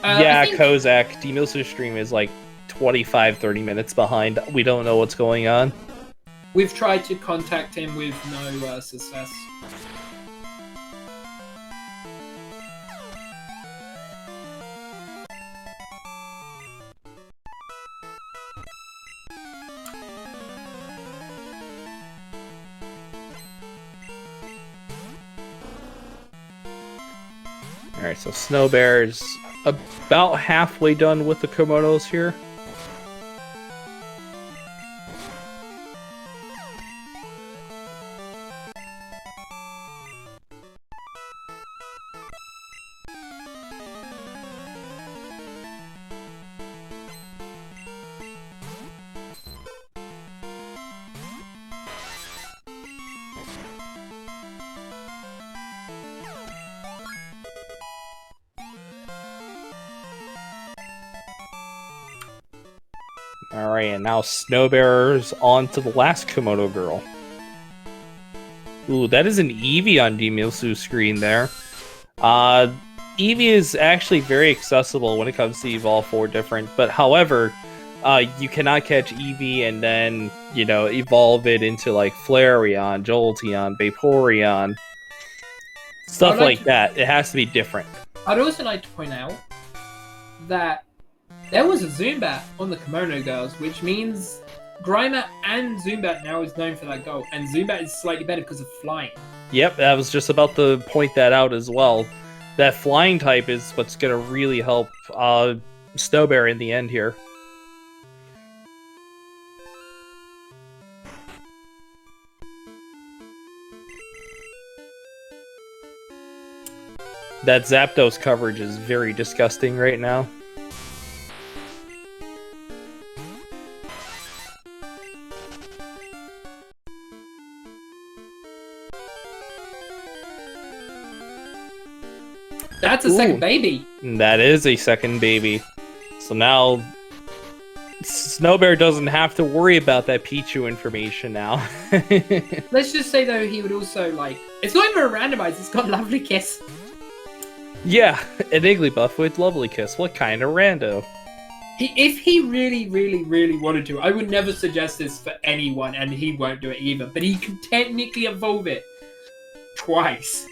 Yeah, Kozak. Dmilsu's stream is like 25-30 minutes behind. We don't know what's going on. We've tried to contact him with no success. Alright, so Snowbear is about halfway done with the kimonos here. Alright, and now Snowbear's on to the last kimono girl. Ooh, that is an Eevee on Dmilsu's screen there. Eevee is actually very accessible when it comes to Evolve 4 different, but however, you cannot catch Eevee and then, you know, evolve it into like Flareon, Jolteon, Vaporeon, stuff like that. It has to be different. I'd also like to point out that there was a Zubat on the Kimono Girls, which means Grimer and Zubat now is known for that goal, and Zubat is slightly better because of flying. Yep, I was just about to point that out as well. That flying type is what's going to really help Snowbear in the end here. That Zapdos coverage is very disgusting right now. That's a second baby. That is a second baby. So now Snowbear doesn't have to worry about that Pichu information now. Let's just say though, he would also like, it's not even a randomizer, it's got Lovely Kiss. Yeah, an Igglybuff with Lovely Kiss. What kind of rando? If he really wanted to, I would never suggest this for anyone, and he won't do it either. But he can technically evolve it twice.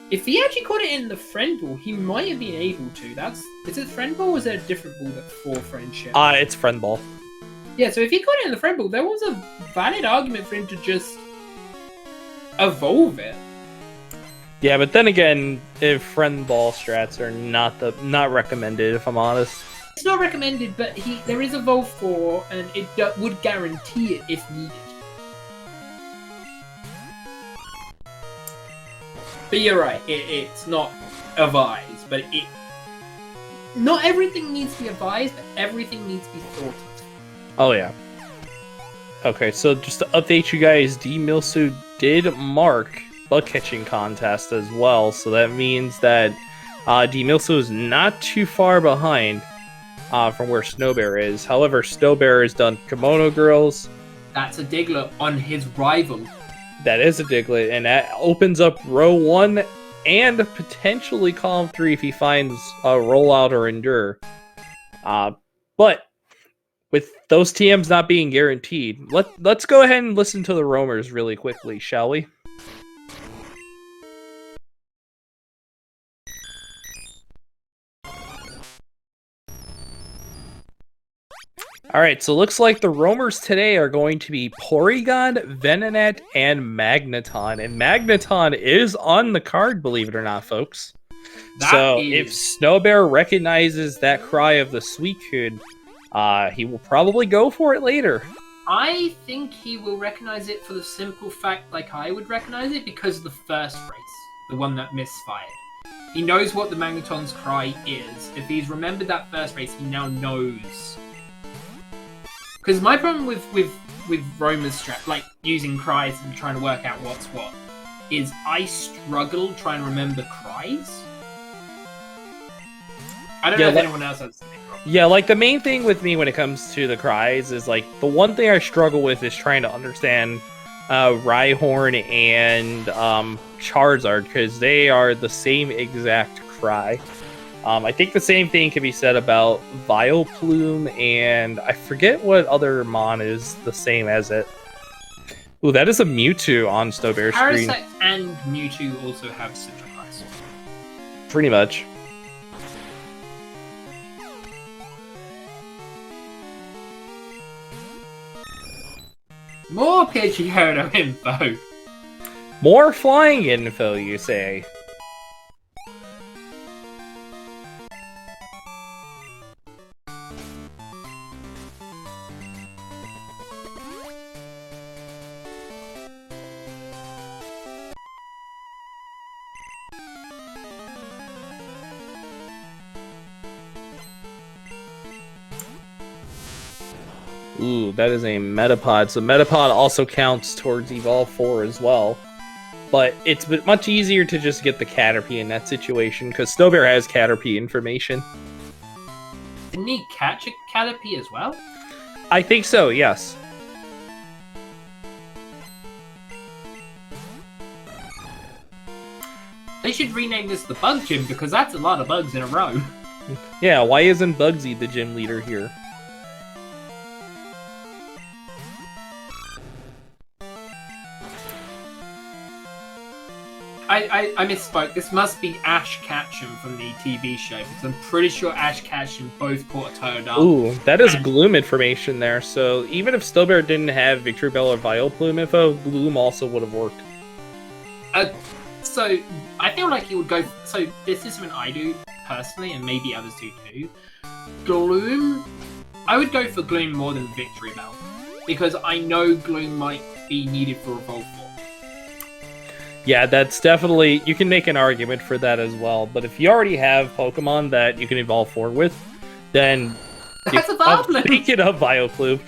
If he actually caught it in the friend ball, he might have been able to. Is it friend ball or is there a different ball that's for friendship? It's friend ball. Yeah, so if he caught it in the friend ball, there was a valid argument for him to just evolve it. Yeah, but then again, if friend ball strats are not recommended, if I'm honest. It's not recommended, but there is Evolve 4, and it would guarantee it if needed. But you're right, it's not advised, but not everything needs to be advised, but everything needs to be thought of. Oh yeah. Okay, so just to update you guys, Dmilsu did mark bug catching contest as well, so that means that Dmilsu is not too far behind from where Snowbear is. However, Snowbear has done Kimono Girls. That's a Diglett on his rival. That is a Diglett, and that opens up row 1 and potentially column 3 if he finds a rollout or endure. But with those TMs not being guaranteed, let's go ahead and listen to the roamers really quickly, shall we? Alright, so looks like the roamers today are going to be Porygon, Venonat, and Magneton. And Magneton is on the card, believe it or not, folks. If Snowbear recognizes that cry of the Suicune, he will probably go for it later. I think he will recognize it for the simple fact, like I would recognize it, because of the first race, the one that misfired. He knows what the Magneton's cry is. If he's remembered that first race, he now knows. Because my problem with Romer's strat, like using cries and trying to work out what's what, is I struggle trying to remember cries. I don't know if anyone else has something wrong. Yeah, like the main thing with me when it comes to the cries is like the one thing I struggle with is trying to understand Rhyhorn and Charizard, because they are the same exact cry. I think the same thing can be said about Vileplume, and I forget what other Mon is the same as it. Ooh, that is a Mewtwo on Snowbear's screen. Parasect and Mewtwo also have similar cries. Pretty much. More Pidgeotto info! More flying info, you say? Ooh, that is a Metapod. So Metapod also counts towards Evolve 4 as well. But it's much easier to just get the Caterpie in that situation, because Snowbear has Caterpie information. Didn't he catch a Caterpie as well? I think so, yes. They should rename this the Bug Gym, because that's a lot of bugs in a row. Yeah, why isn't Bugsy the gym leader here? I misspoke. This must be Ash Ketchum from the TV show, because I'm pretty sure Ash Ketchum both caught a Toad up. Ooh, that is Gloom information there. So even if Snowbear didn't have Victory Bell or Vileplume info, Gloom also would have worked. So I feel like he would go. So this is something I do personally, and maybe others do too. Gloom, I would go for Gloom more than Victory Bell, because I know Gloom might be needed for Evolve 4. Yeah, that's definitely... You can make an argument for that as well, but if you already have Pokemon that you can evolve forward with, then... That's a Vileplume! Speaking of Vileplume...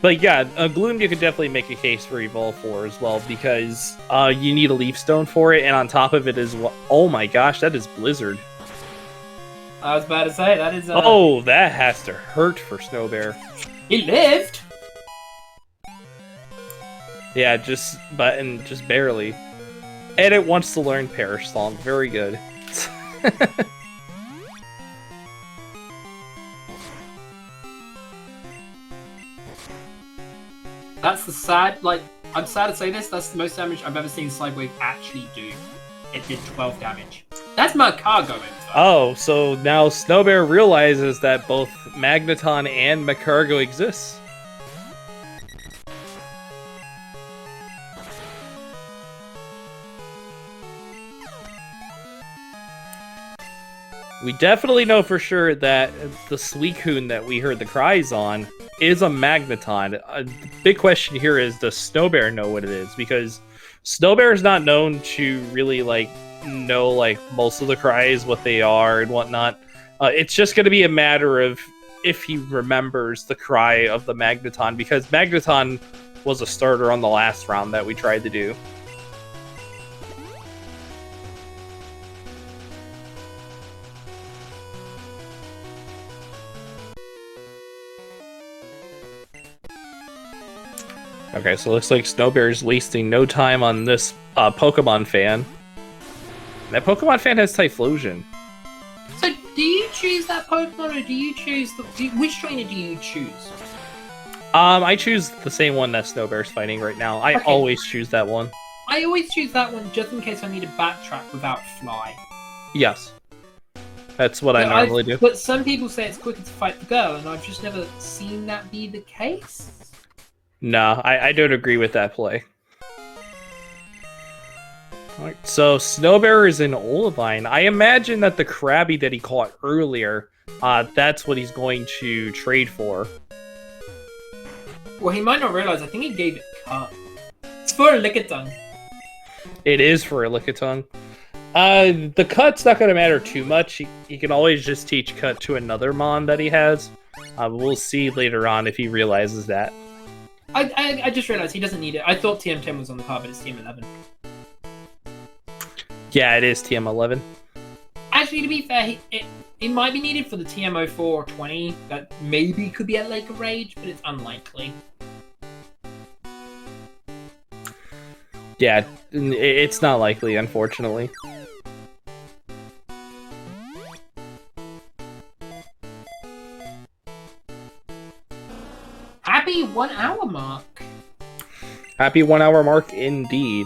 But yeah, Gloom you could definitely make a case for Evolve 4 as well, because you need a Leaf Stone for it, and on top of it is... Oh my gosh, that is Blizzard. I was about to say, that is... Oh, that has to hurt for Snowbear. He lived! Yeah, just barely. And it wants to learn Perish Song. Very good. That's the sad, like, I'm sad to say this, that's the most damage I've ever seen Slidewave actually do. It did 12 damage. That's Mercargo info. Oh, so now Snowbear realizes that both Magneton and Mercargo exist. We definitely know for sure that the Suicune that we heard the cries on is a Magneton. A big question here is, does Snowbear know what it is? Because Snowbear is not known to really, like, know, like, most of the cries, what they are and whatnot. It's just going to be a matter of if he remembers the cry of the Magneton, because Magneton was a starter on the last round that we tried to do. Okay, so it looks like Snowbear is wasting no time on this Pokemon fan. That Pokemon fan has Typhlosion. So, do you choose that Pokemon, or do you choose which trainer do you choose? I choose the same one that Snowbear's fighting right now. I always choose that one. I always choose that one just in case I need to backtrack without Fly. Yes. That's what I normally do. But some people say it's quicker to fight the girl, and I've just never seen that be the case. No, I don't agree with that play. Alright, so Snowbear is in Olivine. I imagine that the Krabby that he caught earlier, that's what he's going to trade for. Well, he might not realize. I think he gave it Cut. It's for a Lickitung. It is for a Lickitung. The Cut's not going to matter too much. He can always just teach Cut to another Mon that he has. We'll see later on if he realizes that. I just realized he doesn't need it. I thought TM10 was on the card, but it's TM11. Yeah, it is TM11. Actually, to be fair, it might be needed for the TM04 or 20. That maybe could be at Lake of Rage, but it's unlikely. Yeah, it's not likely, unfortunately. Happy 1 hour mark. Happy 1 hour mark indeed.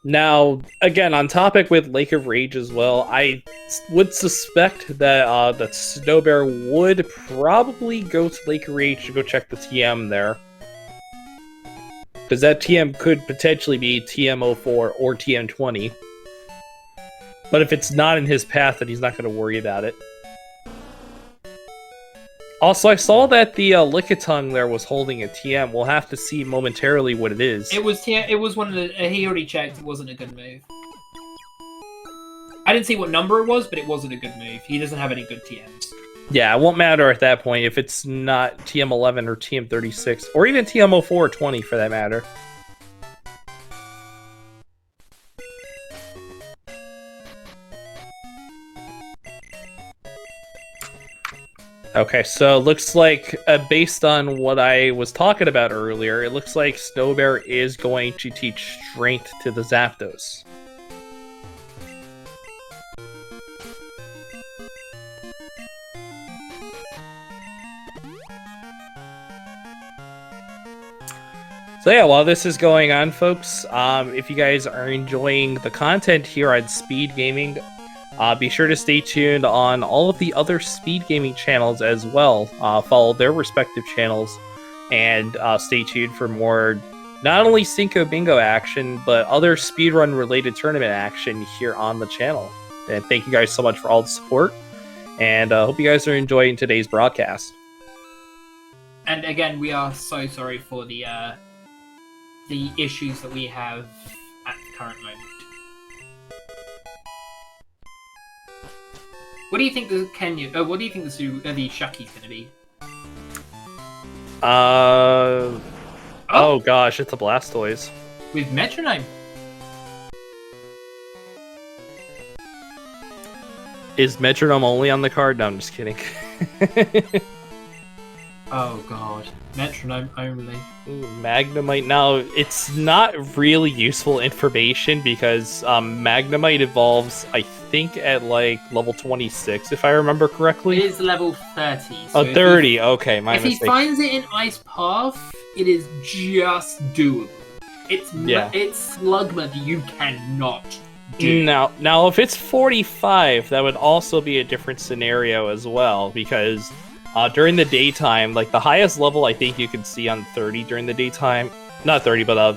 Now, again, on topic with Lake of Rage as well, I would suspect that that Snowbear would probably go to Lake of Rage to go check the TM there. Because that TM could potentially be TM04 or TM20. But if it's not in his path, then he's not going to worry about it. Also, I saw that the Lickitung there was holding a TM. We'll have to see momentarily what it is. It was TM. It was one of the. He already checked. It wasn't a good move. I didn't see what number it was, but it wasn't a good move. He doesn't have any good TMs. Yeah, it won't matter at that point if it's not TM11 or TM36, or even TM04 or 20 for that matter. Okay, so it looks like, based on what I was talking about earlier, it looks like Snowbear is going to teach Strength to the Zapdos. So yeah, while this is going on, folks, if you guys are enjoying the content here on Speed Gaming, be sure to stay tuned on all of the other Speed Gaming channels as well. Follow their respective channels, and stay tuned for more, not only Cinco Bingo action, but other speedrun-related tournament action here on the channel. And thank you guys so much for all the support, and hope you guys are enjoying today's broadcast. And again, we are so sorry for the issues that we have at the current moment. What do you think the what do you think the Shucky's gonna be? Oh gosh, it's a Blastoise. With Metronome. Is Metronome only on the card? No, I'm just kidding. Oh god, Metronome only. Ooh, Magnemite. Now, it's not really useful information because Magnemite evolves, I think, at like level 26, if I remember It correctly. is level 30. Oh, 30. Okay, my If mistake. he finds it in Ice Path, it is just doable. It's slug mud you cannot do. Now, if it's 45, that would also be a different scenario as well, because during the daytime, like the highest level I think you can see on 30 during the daytime, not 30, but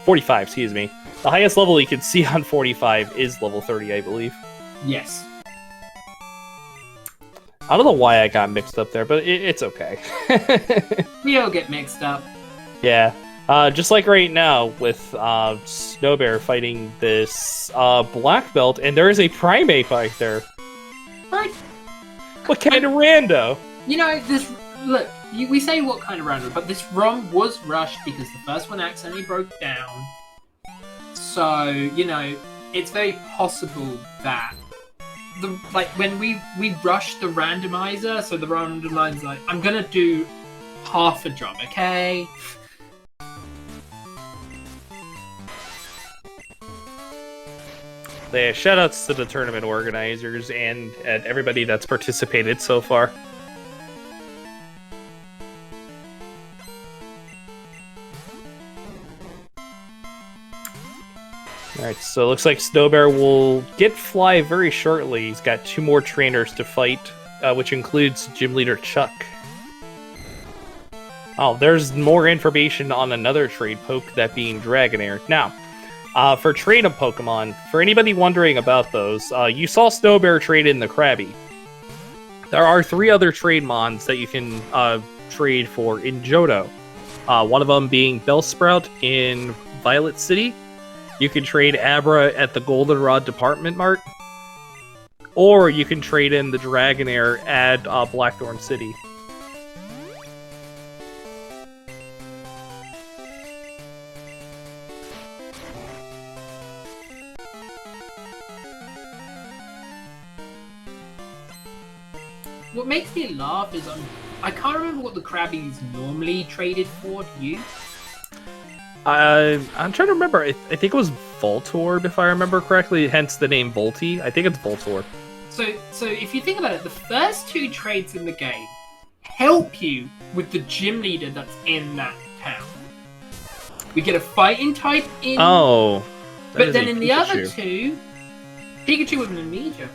45, excuse me. The highest level you can see on 45 is level 30, I believe. Yes. I don't know why I got mixed up there, but it's okay. We all get mixed up. Yeah. Just like right now with Snowbear fighting this black belt, and there is a primate back there. Right. What kind of rando? You know, look, we say what kind of random, but this ROM was rushed because the first one accidentally broke down. So, you know, it's very possible that when we rushed the randomizer, so the randomizer's like, I'm gonna do half a job, okay? Yeah, shoutouts to the tournament organizers and everybody that's participated so far. Alright, so it looks like Snowbear will get Fly very shortly. He's got 2 more trainers to fight, which includes Gym Leader Chuck. Oh, there's more information on another trade poke, that being Dragonair. Now, for trade-up Pokemon, for anybody wondering about those, you saw Snowbear trade in the Krabby. There are 3 other trade mons that you can trade for in Johto. One of them being Bellsprout in Violet City. You can trade Abra at the Goldenrod Department Mart. Or you can trade in the Dragonair at Blackthorn City. What makes me laugh is I can't remember what the Krabby's normally traded for. Do you? I'm trying to remember. I think it was Voltorb, if I remember correctly, hence the name Volty. I think it's Voltorb. So if you think about it, the first 2 trades in the game help you with the gym leader that's in that town. We get a fighting type in. Oh. But then in the other 2, Pikachu with an Amnesia.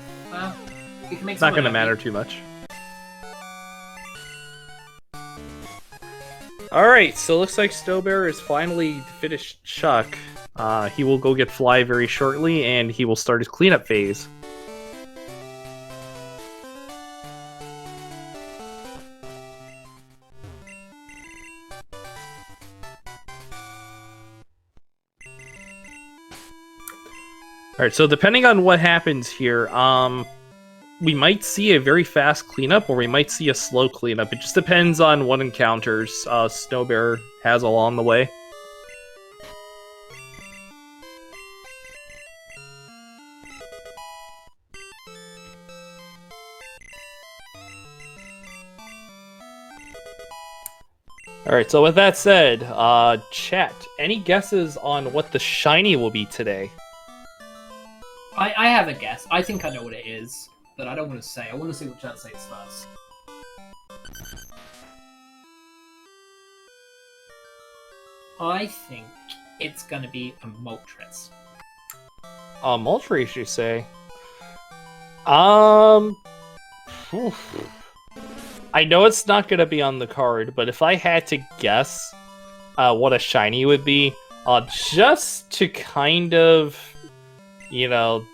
You can make it's not going to matter too much. Alright, so it looks like Snowbear is finally finished Chuck. He will go get Fly very shortly, and he will start his cleanup phase. Alright, so depending on what happens here, we might see a very fast cleanup, or we might see a slow cleanup. It just depends on what encounters Snowbear has along the way. Alright, so with that said, chat, any guesses on what the shiny will be today? I have a guess. I think I know what it is, but I don't want to say. I want to see what chat says first. I think it's going to be a Moltres. Moltres, you say? Oof. I know it's not going to be on the card, but if I had to guess what a shiny would be, just to kind of, you know,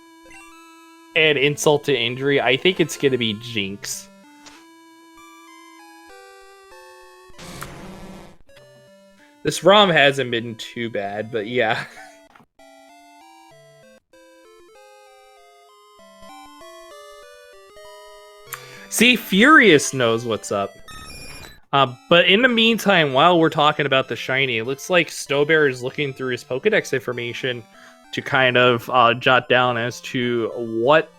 add insult to injury, I think it's going to be Jinx. This ROM hasn't been too bad, but yeah. See, Furious knows what's up. But in the meantime, while we're talking about the shiny, it looks like Snowbear is looking through his Pokedex information to kind of jot down as to what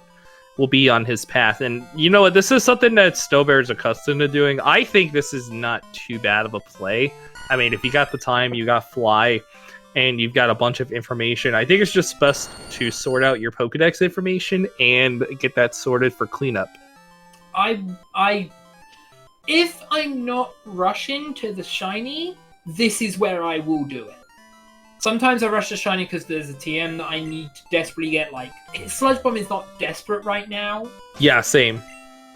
will be on his path. And you know what? This is something that Snowbear is accustomed to doing. I think this is not too bad of a play. I mean, if you got the time, you got Fly, and you've got a bunch of information. I think it's just best to sort out your Pokedex information and get that sorted for cleanup. If I'm not rushing to the shiny, this is where I will do it. Sometimes I rush to shiny because there's a TM that I need to desperately get. Like, Sludge Bomb is not desperate right now. Yeah, same.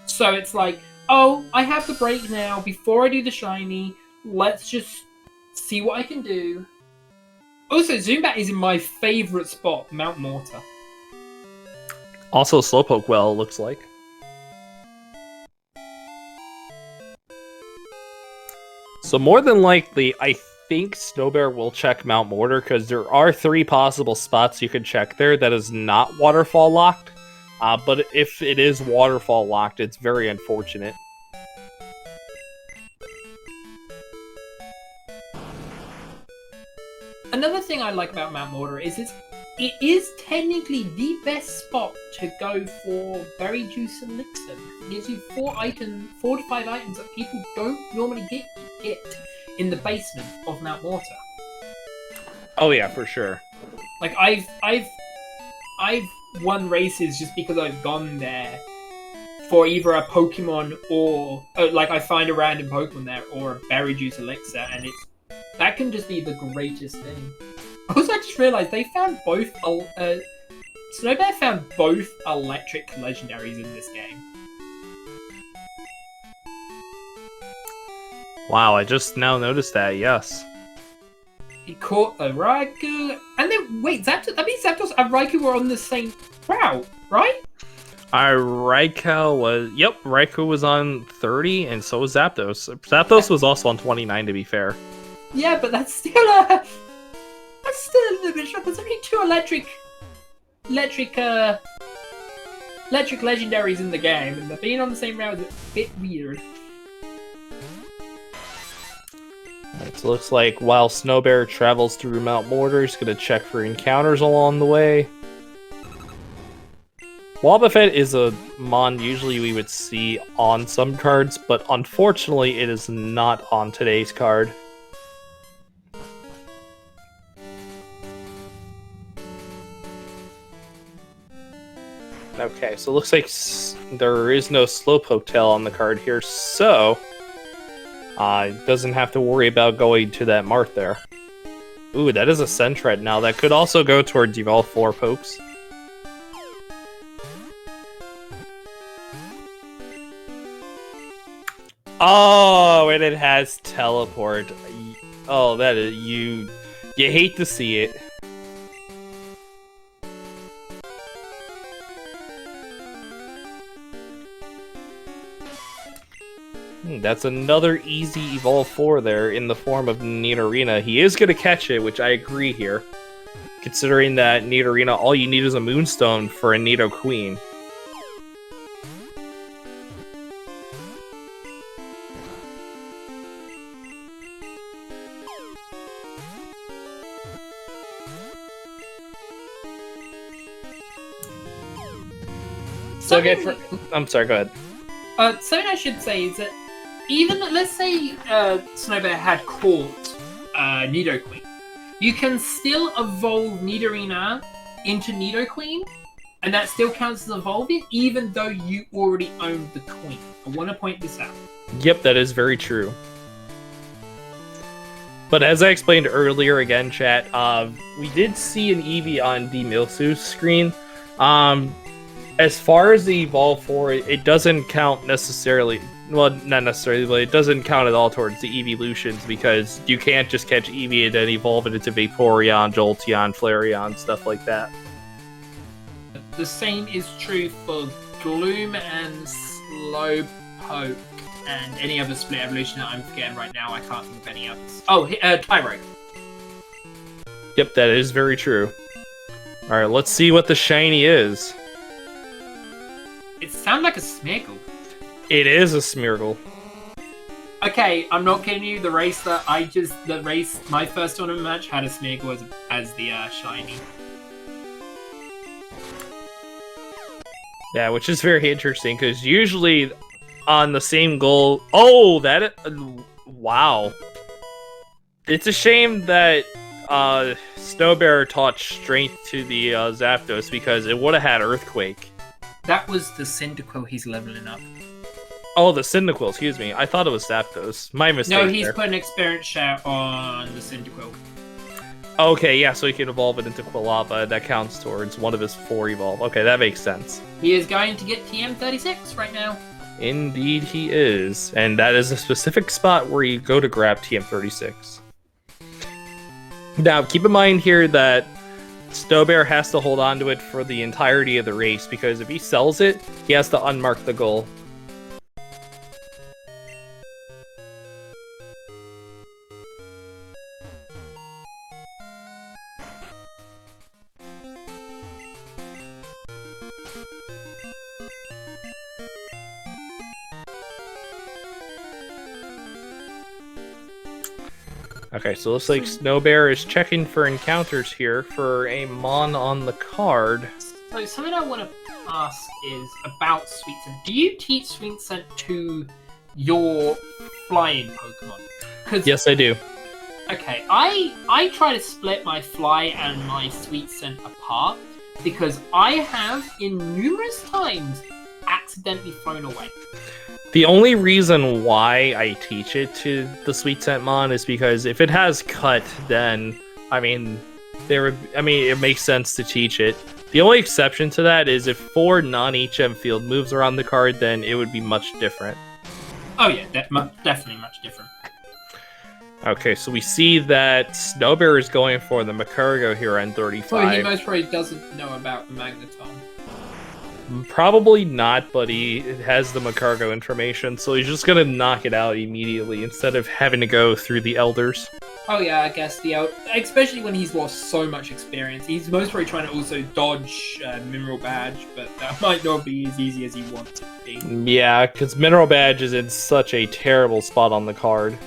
So it's like, oh, I have the break now. Before I do the shiny, let's just see what I can do. Also, Zubat is in my favorite spot, Mount Mortar. Also, Slowpoke well, looks like. So more than likely, I think Snowbear will check Mount Mortar because there are 3 possible spots you can check there that is not waterfall locked. But if it is waterfall locked, it's very unfortunate. Another thing I like about Mount Mortar is it is technically the best spot to go for Berry Juice Elixir. It gives you 4 to 5 items that people don't normally get in the basement of Mount Mortar. Oh yeah, for sure. Like I've won races just because I've gone there for either a Pokemon or like I find a random Pokemon there or a Berry Juice Elixir, and that can just be the greatest thing. Also, I just realized they found both. Snowbear found both electric legendaries in this game. Wow, I just now noticed that. Yes. He caught a Raikou, and then wait, Zapdos. That means Zapdos and Raikou were on the same route, right? Raikou was on 30, and so was Zapdos. Zapdos was also on 29, to be fair. Yeah, but that's still a little bit short. There's only 2 electric legendaries in the game, and being on the same route is a bit weird. Alright, so it looks like while Snowbear travels through Mount Mortar, he's going to check for encounters along the way. Wobbuffet is a mon usually we would see on some cards, but unfortunately it is not on today's card. Okay, so it looks like there is no Slowpoke tail on the card here, so doesn't have to worry about going to that mart there. Ooh, that is a Sentret now. That could also go towards Evolve 4 pokes. Oh, and it has Teleport. Oh, that is you hate to see it. That's another easy Evolve 4 there in the form of Nidorina. He is going to catch it, which I agree here. Considering that Nidorina, all you need is a Moonstone for a Nidoqueen. So again, I'm sorry, go ahead. Something I should say is that even, let's say Snowbear had caught Nidoqueen, you can still evolve Nidorina into Nidoqueen, and that still counts as evolving, even though you already owned the queen. I want to point this out. Yep, that is very true. But as I explained earlier, again, chat, we did see an Eevee on Dmilsu's screen. As far as the Evolve 4, it doesn't count necessarily. Well, not necessarily, but it doesn't count at all towards the Eeveelutions, because you can't just catch Eevee and then evolve it into Vaporeon, Jolteon, Flareon, stuff like that. The same is true for Gloom and Slowpoke and any other split evolution that I'm forgetting right now. I can't think of any others. Oh, Tyro. Yep, that is very true. Alright, let's see what the shiny is. It sounds like a Smeargle. It is a Smeargle. Okay, I'm not kidding you. My first tournament match had a Smeargle as the shiny. Yeah, which is very interesting, because usually on the same goal... Oh, wow. It's a shame that Snowbear taught strength to the Zapdos because it would have had Earthquake. That was the Cyndaquil he's leveling up. Oh, the Cyndaquil, excuse me. I thought it was Zapdos. My mistake. No, he's there. put an experience share on the Cyndaquil. Okay, yeah, so he can evolve it into Quilava. That counts towards one of his 4 evolve. Okay, that makes sense. He is going to get TM36 right now. Indeed he is. And that is a specific spot where you go to grab TM36. Now, keep in mind here that Snowbear has to hold on to it for the entirety of the race, because if he sells it, he has to unmark the goal. Okay, so it looks like Snowbear is checking for encounters here for a Mon on the card. So something I want to ask is about Sweet Scent. Do you teach Sweet Scent to your flying Pokemon? Yes, I do. Okay, I try to split my Fly and my Sweet Scent apart because I have, in numerous times, accidentally thrown away. The only reason why I teach it to the Sweet Scent Mon is because if it has Cut, then it makes sense to teach it. The only exception to that is if 4 non-HM field moves around the card, then it would be much different. Oh yeah, definitely much different. Okay, so we see that Snowbear is going for the Makurgo here on 35. Well, he most probably doesn't know about the Magneton. Probably not, but he has the Makurgo information, so he's just gonna knock it out immediately instead of having to go through the Elders. Oh yeah, I guess especially when he's lost so much experience. He's most probably trying to also dodge Mineral Badge, but that might not be as easy as he wants it to be. Yeah, because Mineral Badge is in such a terrible spot on the card.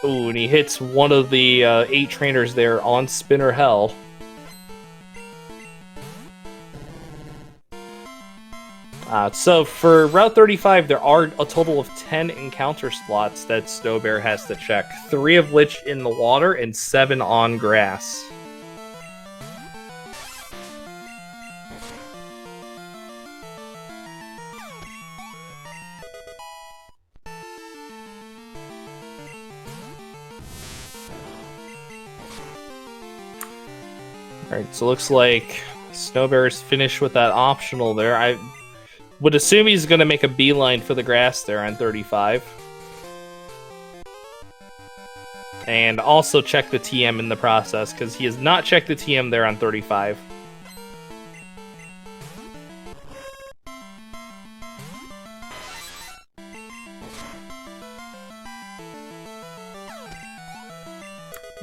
Ooh, and he hits one of the 8 trainers there on Spinner Hell. So for Route 35, there are a total of 10 encounter slots that Snowbear has to check, 3 of which in the water and 7 on grass. Alright, so looks like Snowbear's finished with that optional there. I would assume he's going to make a beeline for the grass there on 35. And also check the TM in the process, because he has not checked the TM there on 35.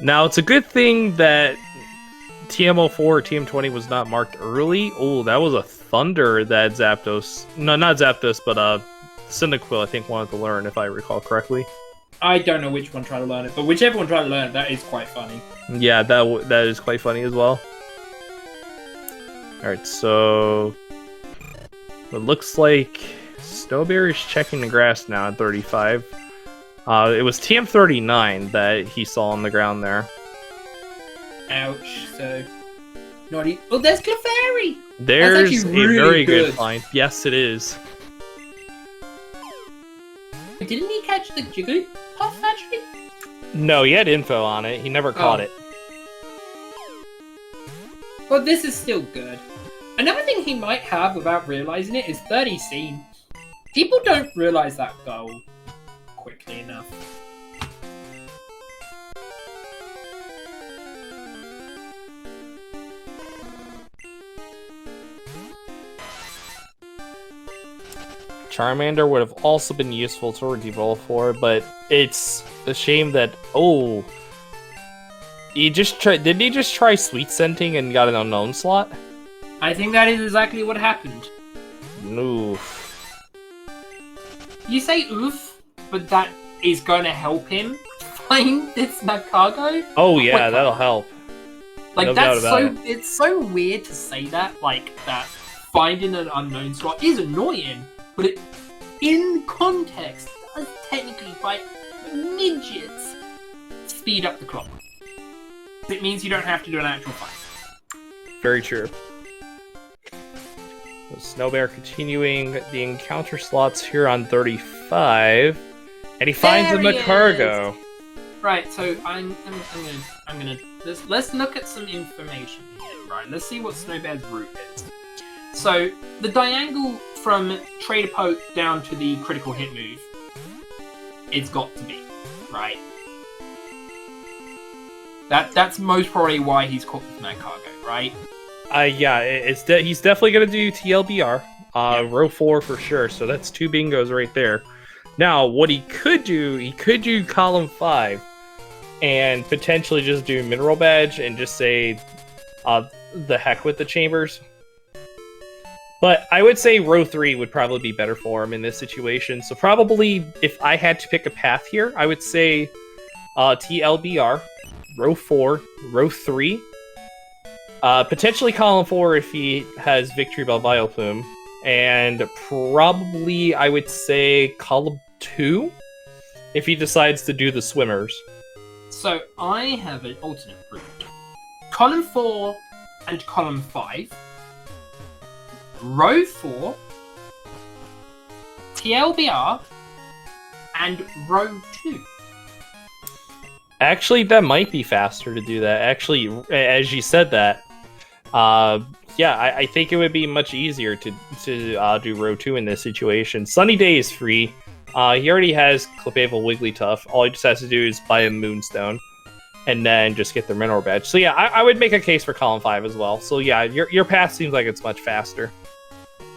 Now, it's a good thing that TM04 or TM20 was not marked early. Oh, that was a Thunder that Zapdos... No, not Zapdos, but Cyndaquil, I think, wanted to learn, if I recall correctly. I don't know which one tried to learn it, but whichever one tried to learn it, that is quite funny. Yeah, that is quite funny as well. Alright, so... It looks like Snowbear is checking the grass now at 35. It was TM39 that he saw on the ground there. Ouch, so... Naughty. Oh, there's Clefairy! There's really a very good good find. Yes, it is. Didn't he catch the Jigglypuff, actually? No, he had info on it. He never caught it. Well, this is still good. Another thing he might have without realizing it is 30 scene. People don't realize that goal quickly enough. Charmander would have also been useful to evolve for, but it's a shame that... Oh! Didn't he just try Sweet Scenting and got an unknown slot? I think that is exactly what happened. Oof. You say oof, but that is going to help him find this Makurgo? Oh yeah, that'll help. Like, No that's doubt about so... It's so weird to say that, like, that finding an unknown slot is annoying. But it, in context, does technically fight midgets. speed up the clock. It means you don't have to do an actual fight. Very true. So Snowbear continuing the encounter slots here on 35, and he finds him a cargo. Right, so I'm gonna let's look at some information here, right? Let's see what Snowbear's route is. So the diagonal from Trader Poke down to the critical hit move, it's got to be, right? That's most probably why he's caught with that cargo, right? Yeah, he's definitely gonna do TLBR, row 4 for sure. So that's 2 bingos right there. Now, what he could do column 5, and potentially just do mineral badge and just say, the heck with the chambers. But I would say row 3 would probably be better for him in this situation. So probably, if I had to pick a path here, I would say TLBR, row 4, row 3. Potentially column 4 if he has Victory Bell Vileplume. And probably, I would say, column 2 if he decides to do the swimmers. So I have an alternate route. Column 4 and column 5. Row 4, TLBR, and row 2. Actually, that might be faster to do that. Actually, as you said that, yeah, I think it would be much easier to do row 2 in this situation. Sunny Day is free. He already has Clefable Wigglytuff. All he just has to do is buy a Moonstone, and then just get the Mineral Badge. So yeah, I would make a case for column 5 as well. So yeah, your path seems like it's much faster.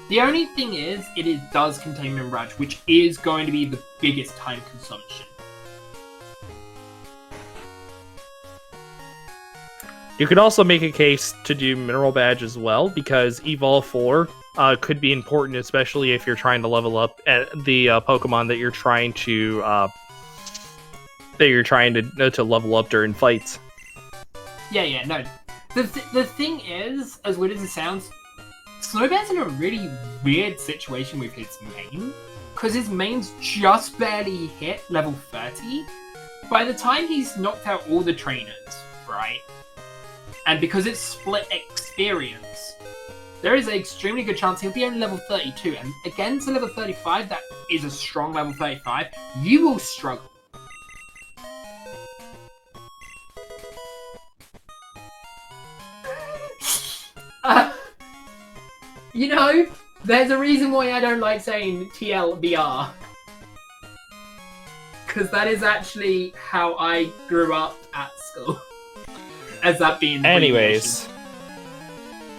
The only thing is, it does contain Mineral Badge, which is going to be the biggest time consumption. You could also make a case to do Mineral Badge as well, because Evolve 4 could be important, especially if you're trying to level up at the Pokemon that you're trying to level up during fights. Yeah, no. The thing is, as weird as it sounds, Snowbear's in a really weird situation with his main, because his main's just barely hit level 30. By the time he's knocked out all the trainers, right? And because it's split experience, there is an extremely good chance he'll be only level 32. And against a level 35, that is a strong level 35, you will struggle. You know, there's a reason why I don't like saying TLBR. Because that is actually how I grew up at school. As that being the anyways.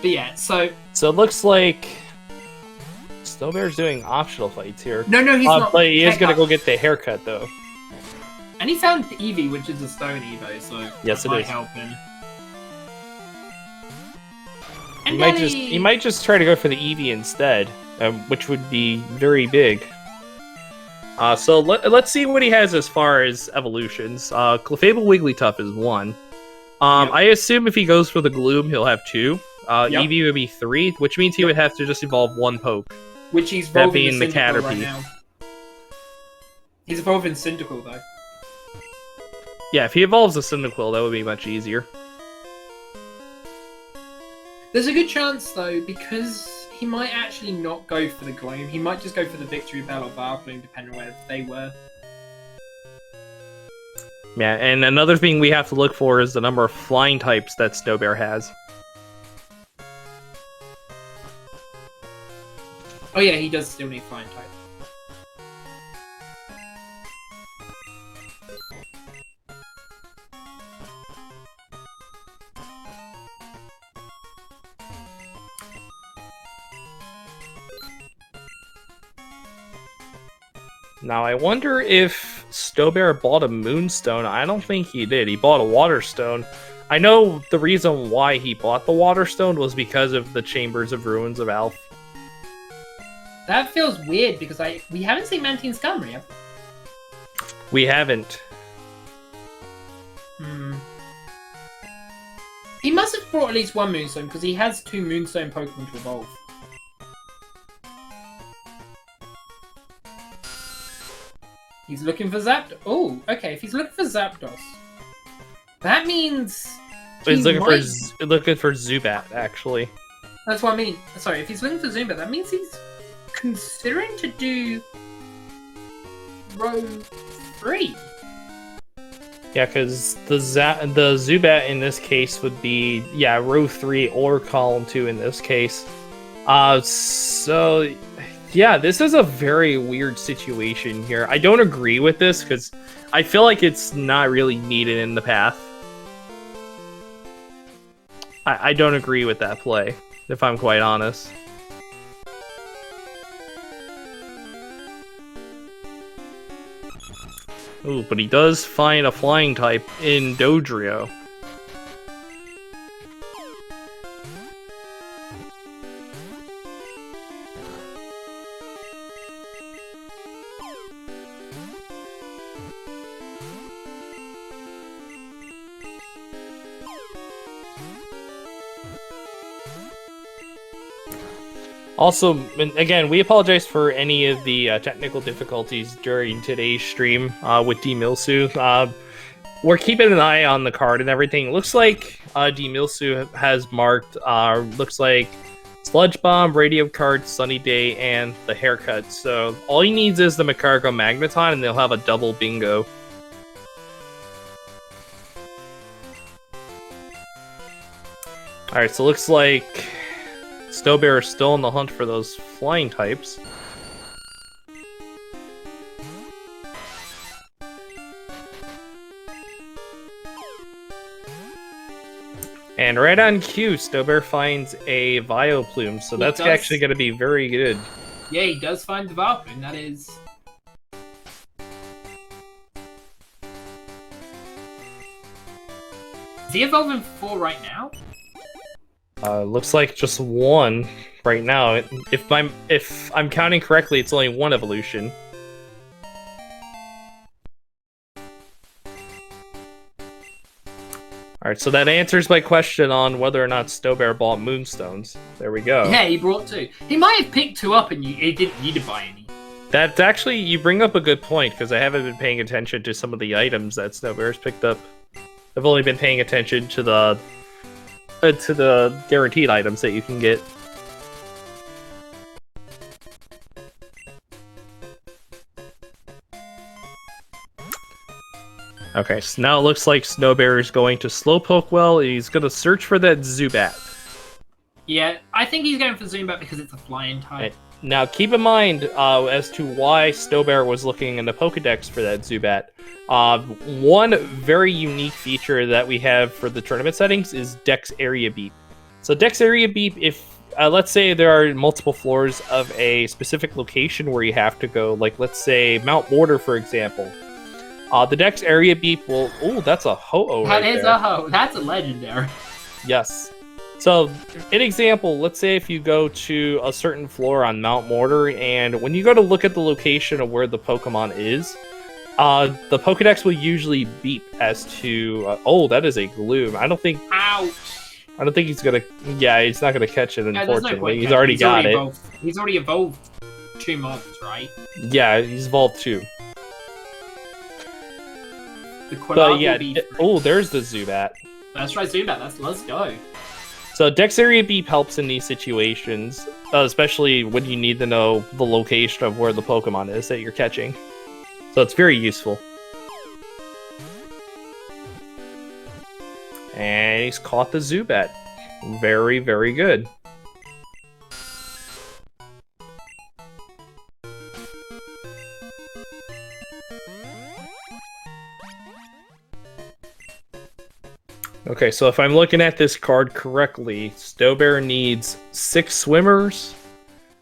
But yeah, so it looks like Snowbear's doing optional fights here. No, he's not. But he is going to go get the haircut, though. And he found Eevee, which is a stone Evo, so yes, that it might is. help him. He might just try to go for the Eevee instead, which would be very big. So let's see what he has as far as evolutions. Clefable Wigglytuff is 1. Yep. I assume if he goes for the Gloom, he'll have 2. Yep. Eevee would be 3, which means he would have to just evolve 1 Poke. Which he's that evolving being the Caterpie. Right now. He's evolving Cyndaquil, though. Yeah, if he evolves a Cyndaquil, that would be much easier. There's a good chance, though, because he might actually not go for the Gloom. He might just go for the Victory Bell or Vileplume, depending on where they were. Yeah, and another thing we have to look for is the number of flying types that Snowbear has. Oh yeah, he does still need flying type. Now, I wonder if Snowbear bought a Moonstone. I don't think he did. He bought a Waterstone. I know the reason why he bought the Waterstone was because of the Chambers of Ruins of Alph. That feels weird, because we haven't seen Mantine Scumry, have we? We haven't. He must have brought at least 1 Moonstone, because he has 2 Moonstone Pokemon to evolve. He's looking for Zapdos. Oh, okay. If he's looking for Zapdos, That means He's looking might... for Zubat, actually. That's what I mean. Sorry, if he's looking for Zubat, that means he's considering to do row 3. Yeah, because the Zubat in this case would be, yeah, row 3 or column 2 in this case. So, yeah, this is a very weird situation here. I don't agree with this, because I feel like it's not really needed in the path. I don't agree with that play, if I'm quite honest. Ooh, but he does find a flying type in Dodrio. Also, again, we apologize for any of the technical difficulties during today's stream with Dmilsu. We're keeping an eye on the card and everything. Looks like Dmilsu has marked, looks like Sludge Bomb, Radio Card, Sunny Day, and the Haircut. So all he needs is the Macargo Magneton, and they'll have a double bingo. Alright, so looks like Snowbear is still on the hunt for those flying types. And right on cue, Snowbear finds a Vileplume, so that's actually going to be very good. Yeah, he does find the Vileplume, that is... Is he evolving 4 right now? Looks like just 1 right now. If I'm counting correctly, it's only 1 evolution. Alright, so that answers my question on whether or not Snowbear bought Moonstones. There we go. Yeah, he brought 2. He might have picked 2 up and he didn't need to buy any. That's actually, you bring up a good point, because I haven't been paying attention to some of the items that Snowbear's picked up. I've only been paying attention to the guaranteed items that you can get. Okay, so now it looks like Snowbear is going to Slowpoke well. He's going to search for that Zubat. Yeah, I think he's going for Zubat because it's a flying type. Right. Now, keep in mind as to why Snowbear was looking in the Pokedex for that Zubat. One very unique feature that we have for the tournament settings is Dex Area Beep. So Dex Area Beep, if let's say there are multiple floors of a specific location where you have to go, like let's say Mount Mortar, for example, the Dex Area Beep will... Oh, that's a Ho-Oh right there. That is a Ho. That's a legendary. Yes. So, an example, let's say if you go to a certain floor on Mount Mortar, and when you go to look at the location of where the Pokemon is, the Pokedex will usually beep as to... oh, that is a Gloom. I don't think... Ouch! I don't think he's gonna... Yeah, he's not gonna catch it, unfortunately. No, he's already got it. He's already evolved 2 mobs, right? Yeah, he's evolved 2. But yeah, oh, there's the Zubat. Let's try Zubat. Let's go. So Dex Area Beep helps in these situations, especially when you need to know the location of where the Pokemon is that you're catching. So it's very useful. And he's caught the Zubat. Very, very good. Okay, so if I'm looking at this card correctly, Snowbear needs 6 swimmers,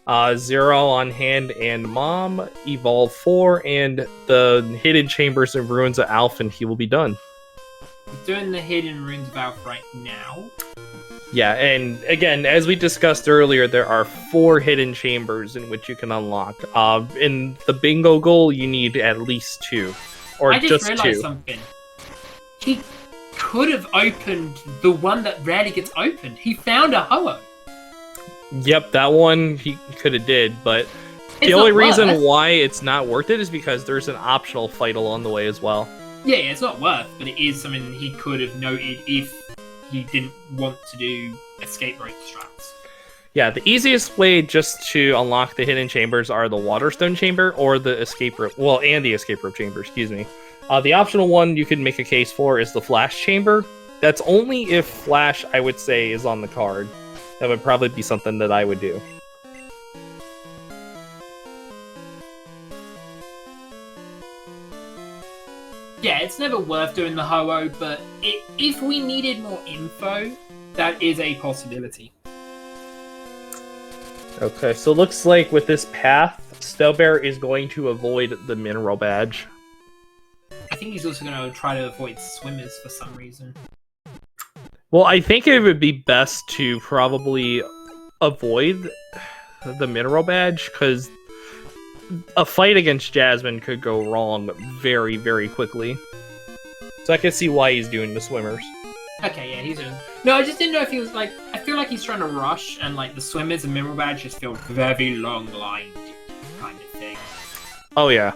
0 on hand and Mom, evolve 4, and the Hidden Chambers and Ruins of Alph, and he will be done. He's doing the Hidden Ruins of Alph right now. Yeah, and again, as we discussed earlier, there are 4 Hidden Chambers in which you can unlock. In the bingo goal, you need at least 2, or I just 2. realized something. He could have opened the one that rarely gets opened. He found a Ho-Oh. Yep, that one he could have did, but It's the only not reason worth. why it's not worth it is because there's an optional fight along the way as well. Yeah, it's not worth, but it is something he could have noted if he didn't want to do escape rope strats. Yeah, the easiest way just to unlock the hidden chambers are the Waterstone Chamber or the escape rope. Well, and the escape rope chamber, excuse me. The optional one you can make a case for is the Flash Chamber. That's only if Flash, I would say, is on the card. That would probably be something that I would do. Yeah, it's never worth doing the Ho-Oh, but if we needed more info, that is a possibility. Okay, so it looks like with this path, Snowbear is going to avoid the mineral badge. I think he's also going to try to avoid swimmers for some reason. Well, I think it would be best to probably avoid the mineral badge, because a fight against Jasmine could go wrong very, very quickly. So I can see why he's doing the swimmers. Okay, yeah, he's doing... No, I just didn't know if he was, like... I feel like he's trying to rush, and, like, the swimmers and mineral badge just feel very long-lined kind of thing. Oh, yeah.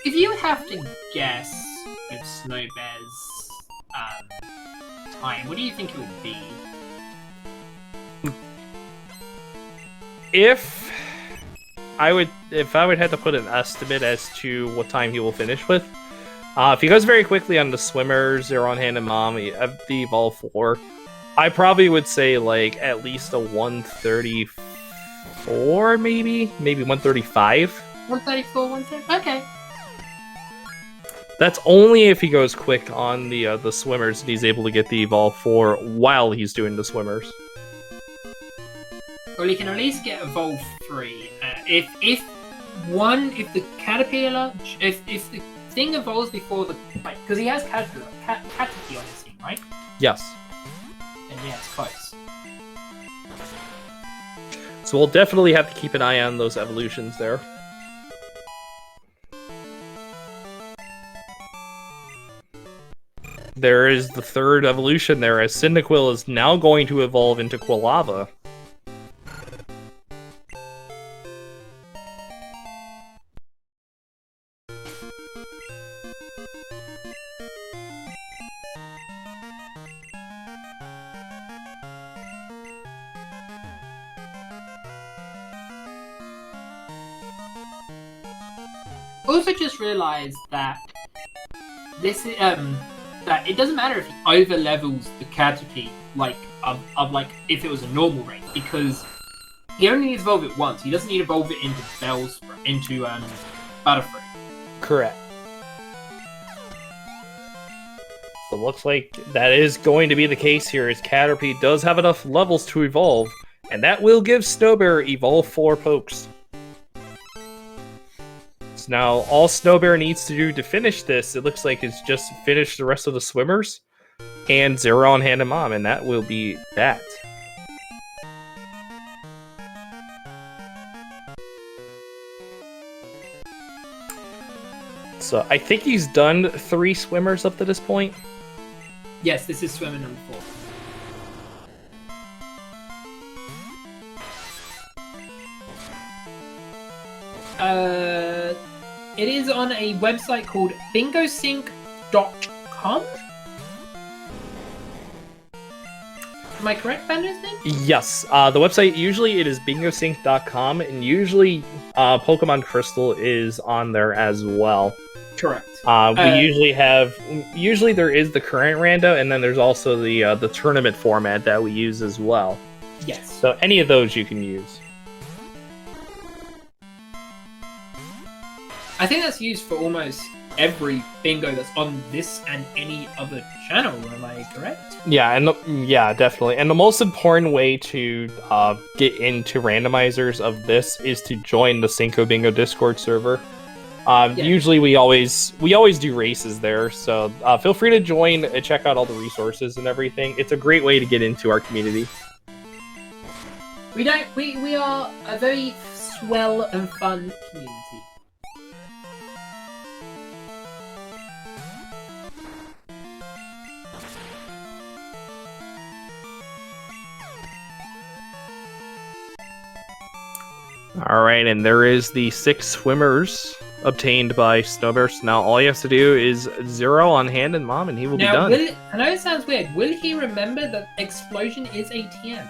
If you have to guess with Snowbear's time, what do you think it would be? If I would have to put an estimate as to what time he will finish with, if he goes very quickly on the swimmers, Zero on Hand and Mom, the Evolve 4, I probably would say like at least a 134, maybe 135. 134, 130. Okay. That's only if he goes quick on the swimmers and he's able to get the Evolve 4 while he's doing the swimmers. Well, he can at least get Evolve 3. If the Caterpillar, if the thing evolves before the, like, because he has Caterpillar on his team, right? Yes. And yeah, it's close. So we'll definitely have to keep an eye on those evolutions there. There is the third evolution there, as Cyndaquil is now going to evolve into Quilava. Also, just realized that this is that it doesn't matter if he over levels the Caterpie like of like if it was a normal race, because he only needs to evolve it once. He doesn't need to evolve it into Butterfree. Correct. So it looks like that is going to be the case here, as Caterpie does have enough levels to evolve, and that will give Snowbear Evolve 4 pokes. So now all Snowbear needs to do to finish this, it looks like, is just finish the rest of the swimmers and Zero on Hand and Mom, and that will be that. So I think he's done 3 swimmers up to this point. Yes, this is swimmer number 4. It is on a website called bingosync.com. Am I correct, Bander's name? Yes. The website, usually it is bingosync.com, and usually Pokemon Crystal is on there as well. Correct. Usually there is the current rando, and then there's also the tournament format that we use as well. Yes. So any of those you can use. I think that's used for almost every bingo that's on this and any other channel. Am I correct? Yeah, yeah, definitely. And the most important way to get into randomizers of this is to join the Cinco Bingo Discord server. Usually we always do races there, so feel free to join and check out all the resources and everything. It's a great way to get into our community. We are a very swell and fun community. All right, and there is the 6 swimmers obtained by Snowbear. So now all he has to do is 0 on hand and mom, and he will be done. I know it sounds weird. Will he remember that explosion is ATM?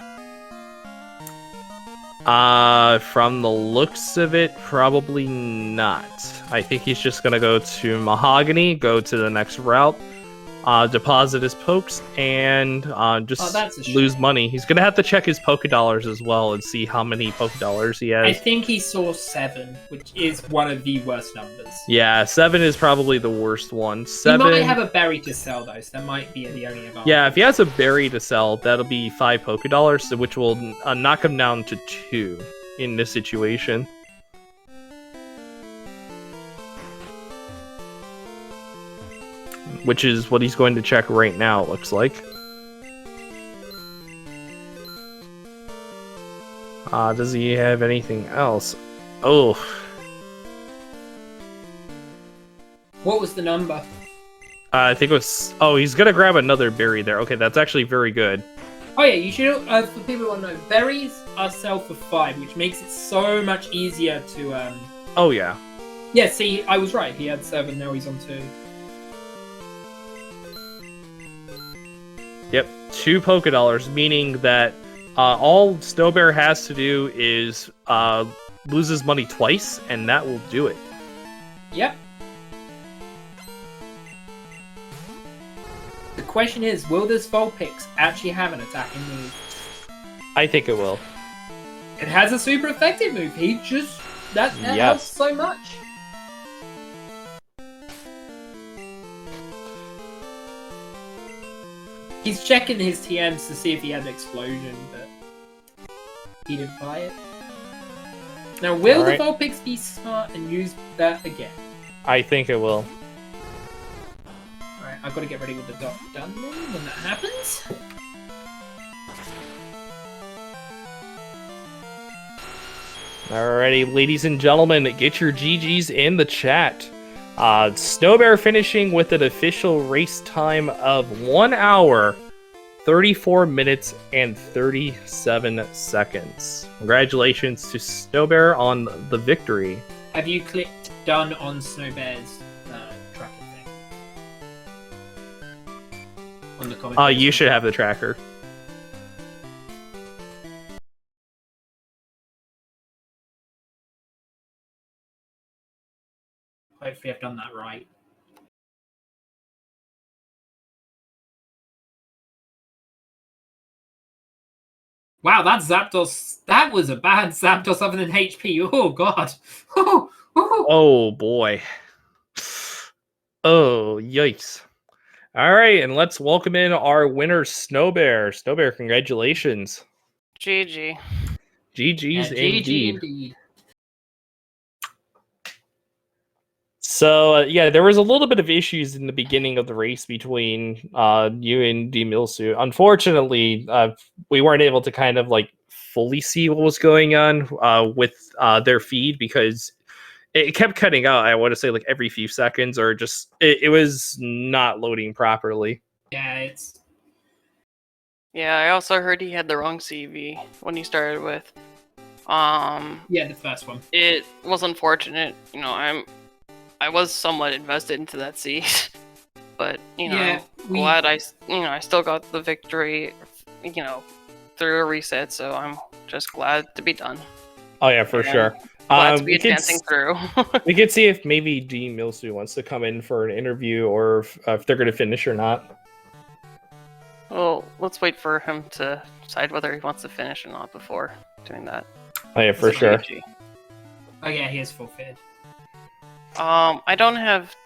From the looks of it, probably not. I think he's just gonna go to Mahogany, go to the next route, deposit his pokes, and just lose money. He's gonna have to check his Poké Dollars as well and see how many Poké Dollars he has. I think he saw 7, which is one of the worst numbers. Yeah, 7 is probably the worst one. 7. He might have a berry to sell though, so that might be the only advantage. Yeah, if he has a berry to sell, that'll be 5 Poké Dollars, which will knock him down to 2 in this situation. Which is what he's going to check right now, it looks like. Does he have anything else? Oh. What was the number? I think it was... Oh, he's going to grab another berry there. Okay, that's actually very good. Oh yeah, you should... for people who want to know, berries are sell for 5, which makes it so much easier to... Oh, yeah. Yeah, see, I was right. He had 7, now he's on 2. Yep, 2 Poké Dollars, meaning that all Snowbear has to do is lose his money twice, and that will do it. Yep. The question is, will this Vulpix actually have an attacking move? I think it will. It has a super effective move. He just... That helps so much. He's checking his TMs to see if he had an explosion, but he didn't buy it. Now, will the Vulpix be smart and use that again? I think it will. Alright, I've got to get ready with the dot done then when that happens. Alrighty, ladies and gentlemen, get your GGs in the chat. Snowbear finishing with an official race time of 1 hour, 34 minutes, and 37 seconds. Congratulations to Snowbear on the victory. Have you clicked done on Snowbear's tracking thing? On the comment. You should have the tracker. Hopefully I've done that right. Wow, that Zapdos... That was a bad Zapdos other than HP. Oh, God. Oh, boy. Oh, yikes. All right, and let's welcome in our winner, Snowbear. Snowbear, congratulations. GG. GG's GG indeed. So, yeah, there was a little bit of issues in the beginning of the race between you and Dmilsu. Unfortunately, we weren't able to kind of, like, fully see what was going on with their feed because it kept cutting out, I want to say, like, every few seconds, or just, it was not loading properly. Yeah, Yeah, I also heard he had the wrong CV when he started with. Yeah, the first one. It was unfortunate. You know, I was somewhat invested into that seed, but you know, glad I still got the victory, you know, through a reset. So I'm just glad to be done. Oh yeah, for sure. Glad to be advancing through. We could see if maybe Dmilsu wants to come in for an interview, or if they're going to finish or not. Well, let's wait for him to decide whether he wants to finish or not before doing that. Oh yeah, for sure. Oh yeah, he is fulfilled. I don't have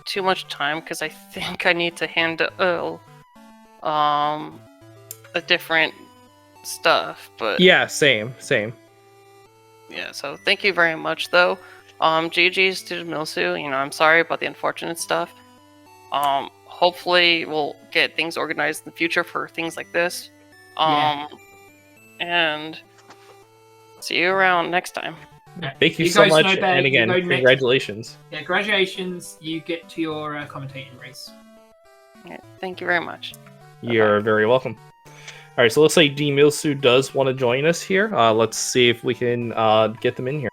too much time because I think I need to handle a different stuff, but yeah, same. Yeah, so thank you very much though. GG's to Dmilsu, you know, I'm sorry about the unfortunate stuff. Hopefully we'll get things organized in the future for things like this. And see you around next time. Thank you so much, and again, congratulations. Yeah, congratulations. You get to your commentating race. Yeah, thank you very much. You're very welcome. All right, so looks like Dmilsu does want to join us here. Let's see if we can get them in here.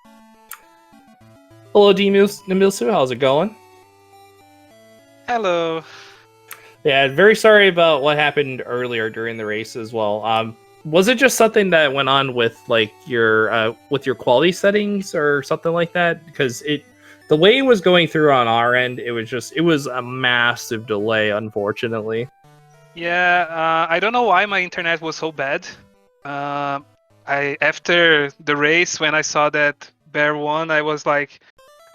Hello, Dmilsu. How's it going? Hello. Yeah, very sorry about what happened earlier during the race as well. Was it just something that went on with like your quality settings or something like that? Because the way it was going through on our end, it was a massive delay, unfortunately. Yeah, I don't know why my internet was so bad. After the race, when I saw that Bear won, I was like,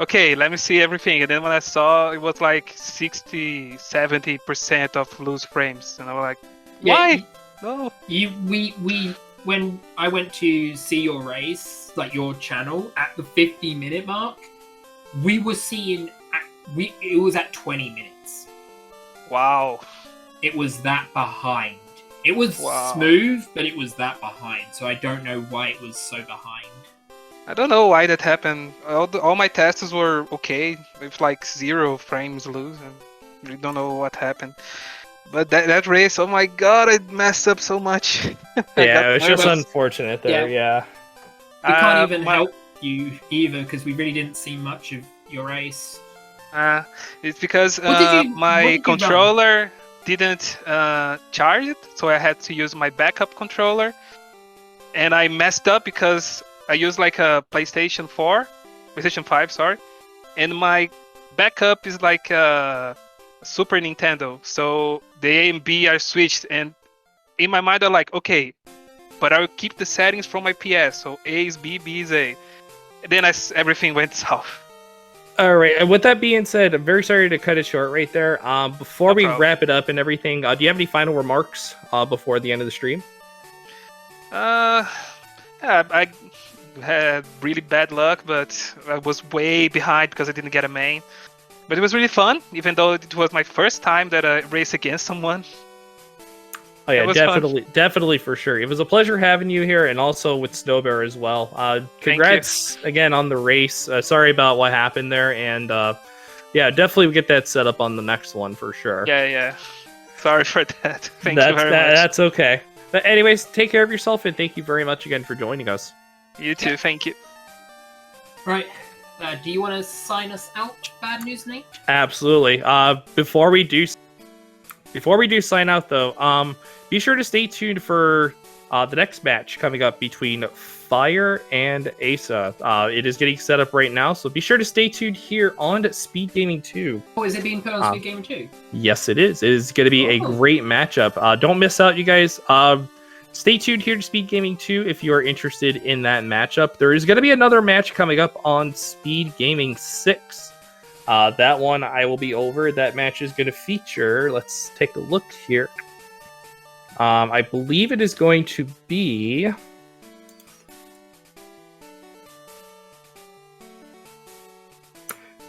okay, let me see everything. And then when I saw, it was like 60-70% of loose frames, and I was like, why? No. When I went to see your race, like your channel, at the 50-minute mark, we were seeing it was at 20 minutes. Wow. It was that behind. It was smooth, but it was that behind. So I don't know why it was so behind. I don't know why that happened. All my tests were okay, with like 0 frames loose, and we don't know what happened. But that race, oh my god, I messed up so much. Yeah, it was just unfortunate there, yeah. We can't even help you either, because we really didn't see much of your race. It's because my controller didn't charge it, so I had to use my backup controller. And I messed up because I used like a PlayStation 5, sorry. And my backup is like a Super Nintendo, so the A and B are switched, and in my mind I'm like, okay, but I will keep the settings from my PS, so A is B, B is A. And then everything went south. All right, and with that being said, I'm very sorry to cut it short right there. Before we wrap it up and everything, do you have any final remarks before the end of the stream? Yeah, I had really bad luck, but I was way behind because I didn't get a main. But it was really fun, even though it was my first time that I raced against someone. Oh yeah, definitely for sure. It was a pleasure having you here, and also with Snowbear as well. Congrats again on the race. Sorry about what happened there, and yeah, definitely we'll get that set up on the next one for sure. Yeah. Sorry for that. Thank you very much. That's okay. But anyways, take care of yourself, and thank you very much again for joining us. You too, thank you. Right. Do you want to sign us out, Bad News Nate? Absolutely. Before we do sign out, though, be sure to stay tuned for the next match coming up between Fire and Asa. It is getting set up right now, so be sure to stay tuned here on SpeedGaming 2. Oh, is it being put on SpeedGaming 2? Yes, it is. It is going to be a great matchup. Don't miss out, you guys. Stay tuned here to SpeedGaming 2 if you are interested in that matchup. There is going to be another match coming up on SpeedGaming 6. That one I will be over. That match is going to feature, let's take a look here. I believe it is going to be...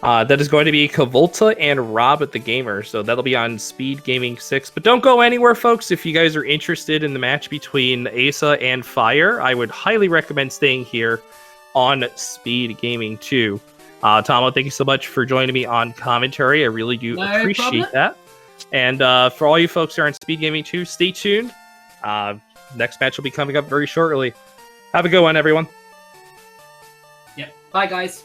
that is going to be Kavolta and Rob at the Gamer, so that'll be on Speed Gaming 6. But don't go anywhere, folks. If you guys are interested in the match between Asa and Fire, I would highly recommend staying here on Speed Gaming 2. Tomo, thank you so much for joining me on commentary. I really do appreciate that. And for all you folks who are on Speed Gaming 2, stay tuned. Next match will be coming up very shortly. Have a good one, everyone. Yep. Bye, guys.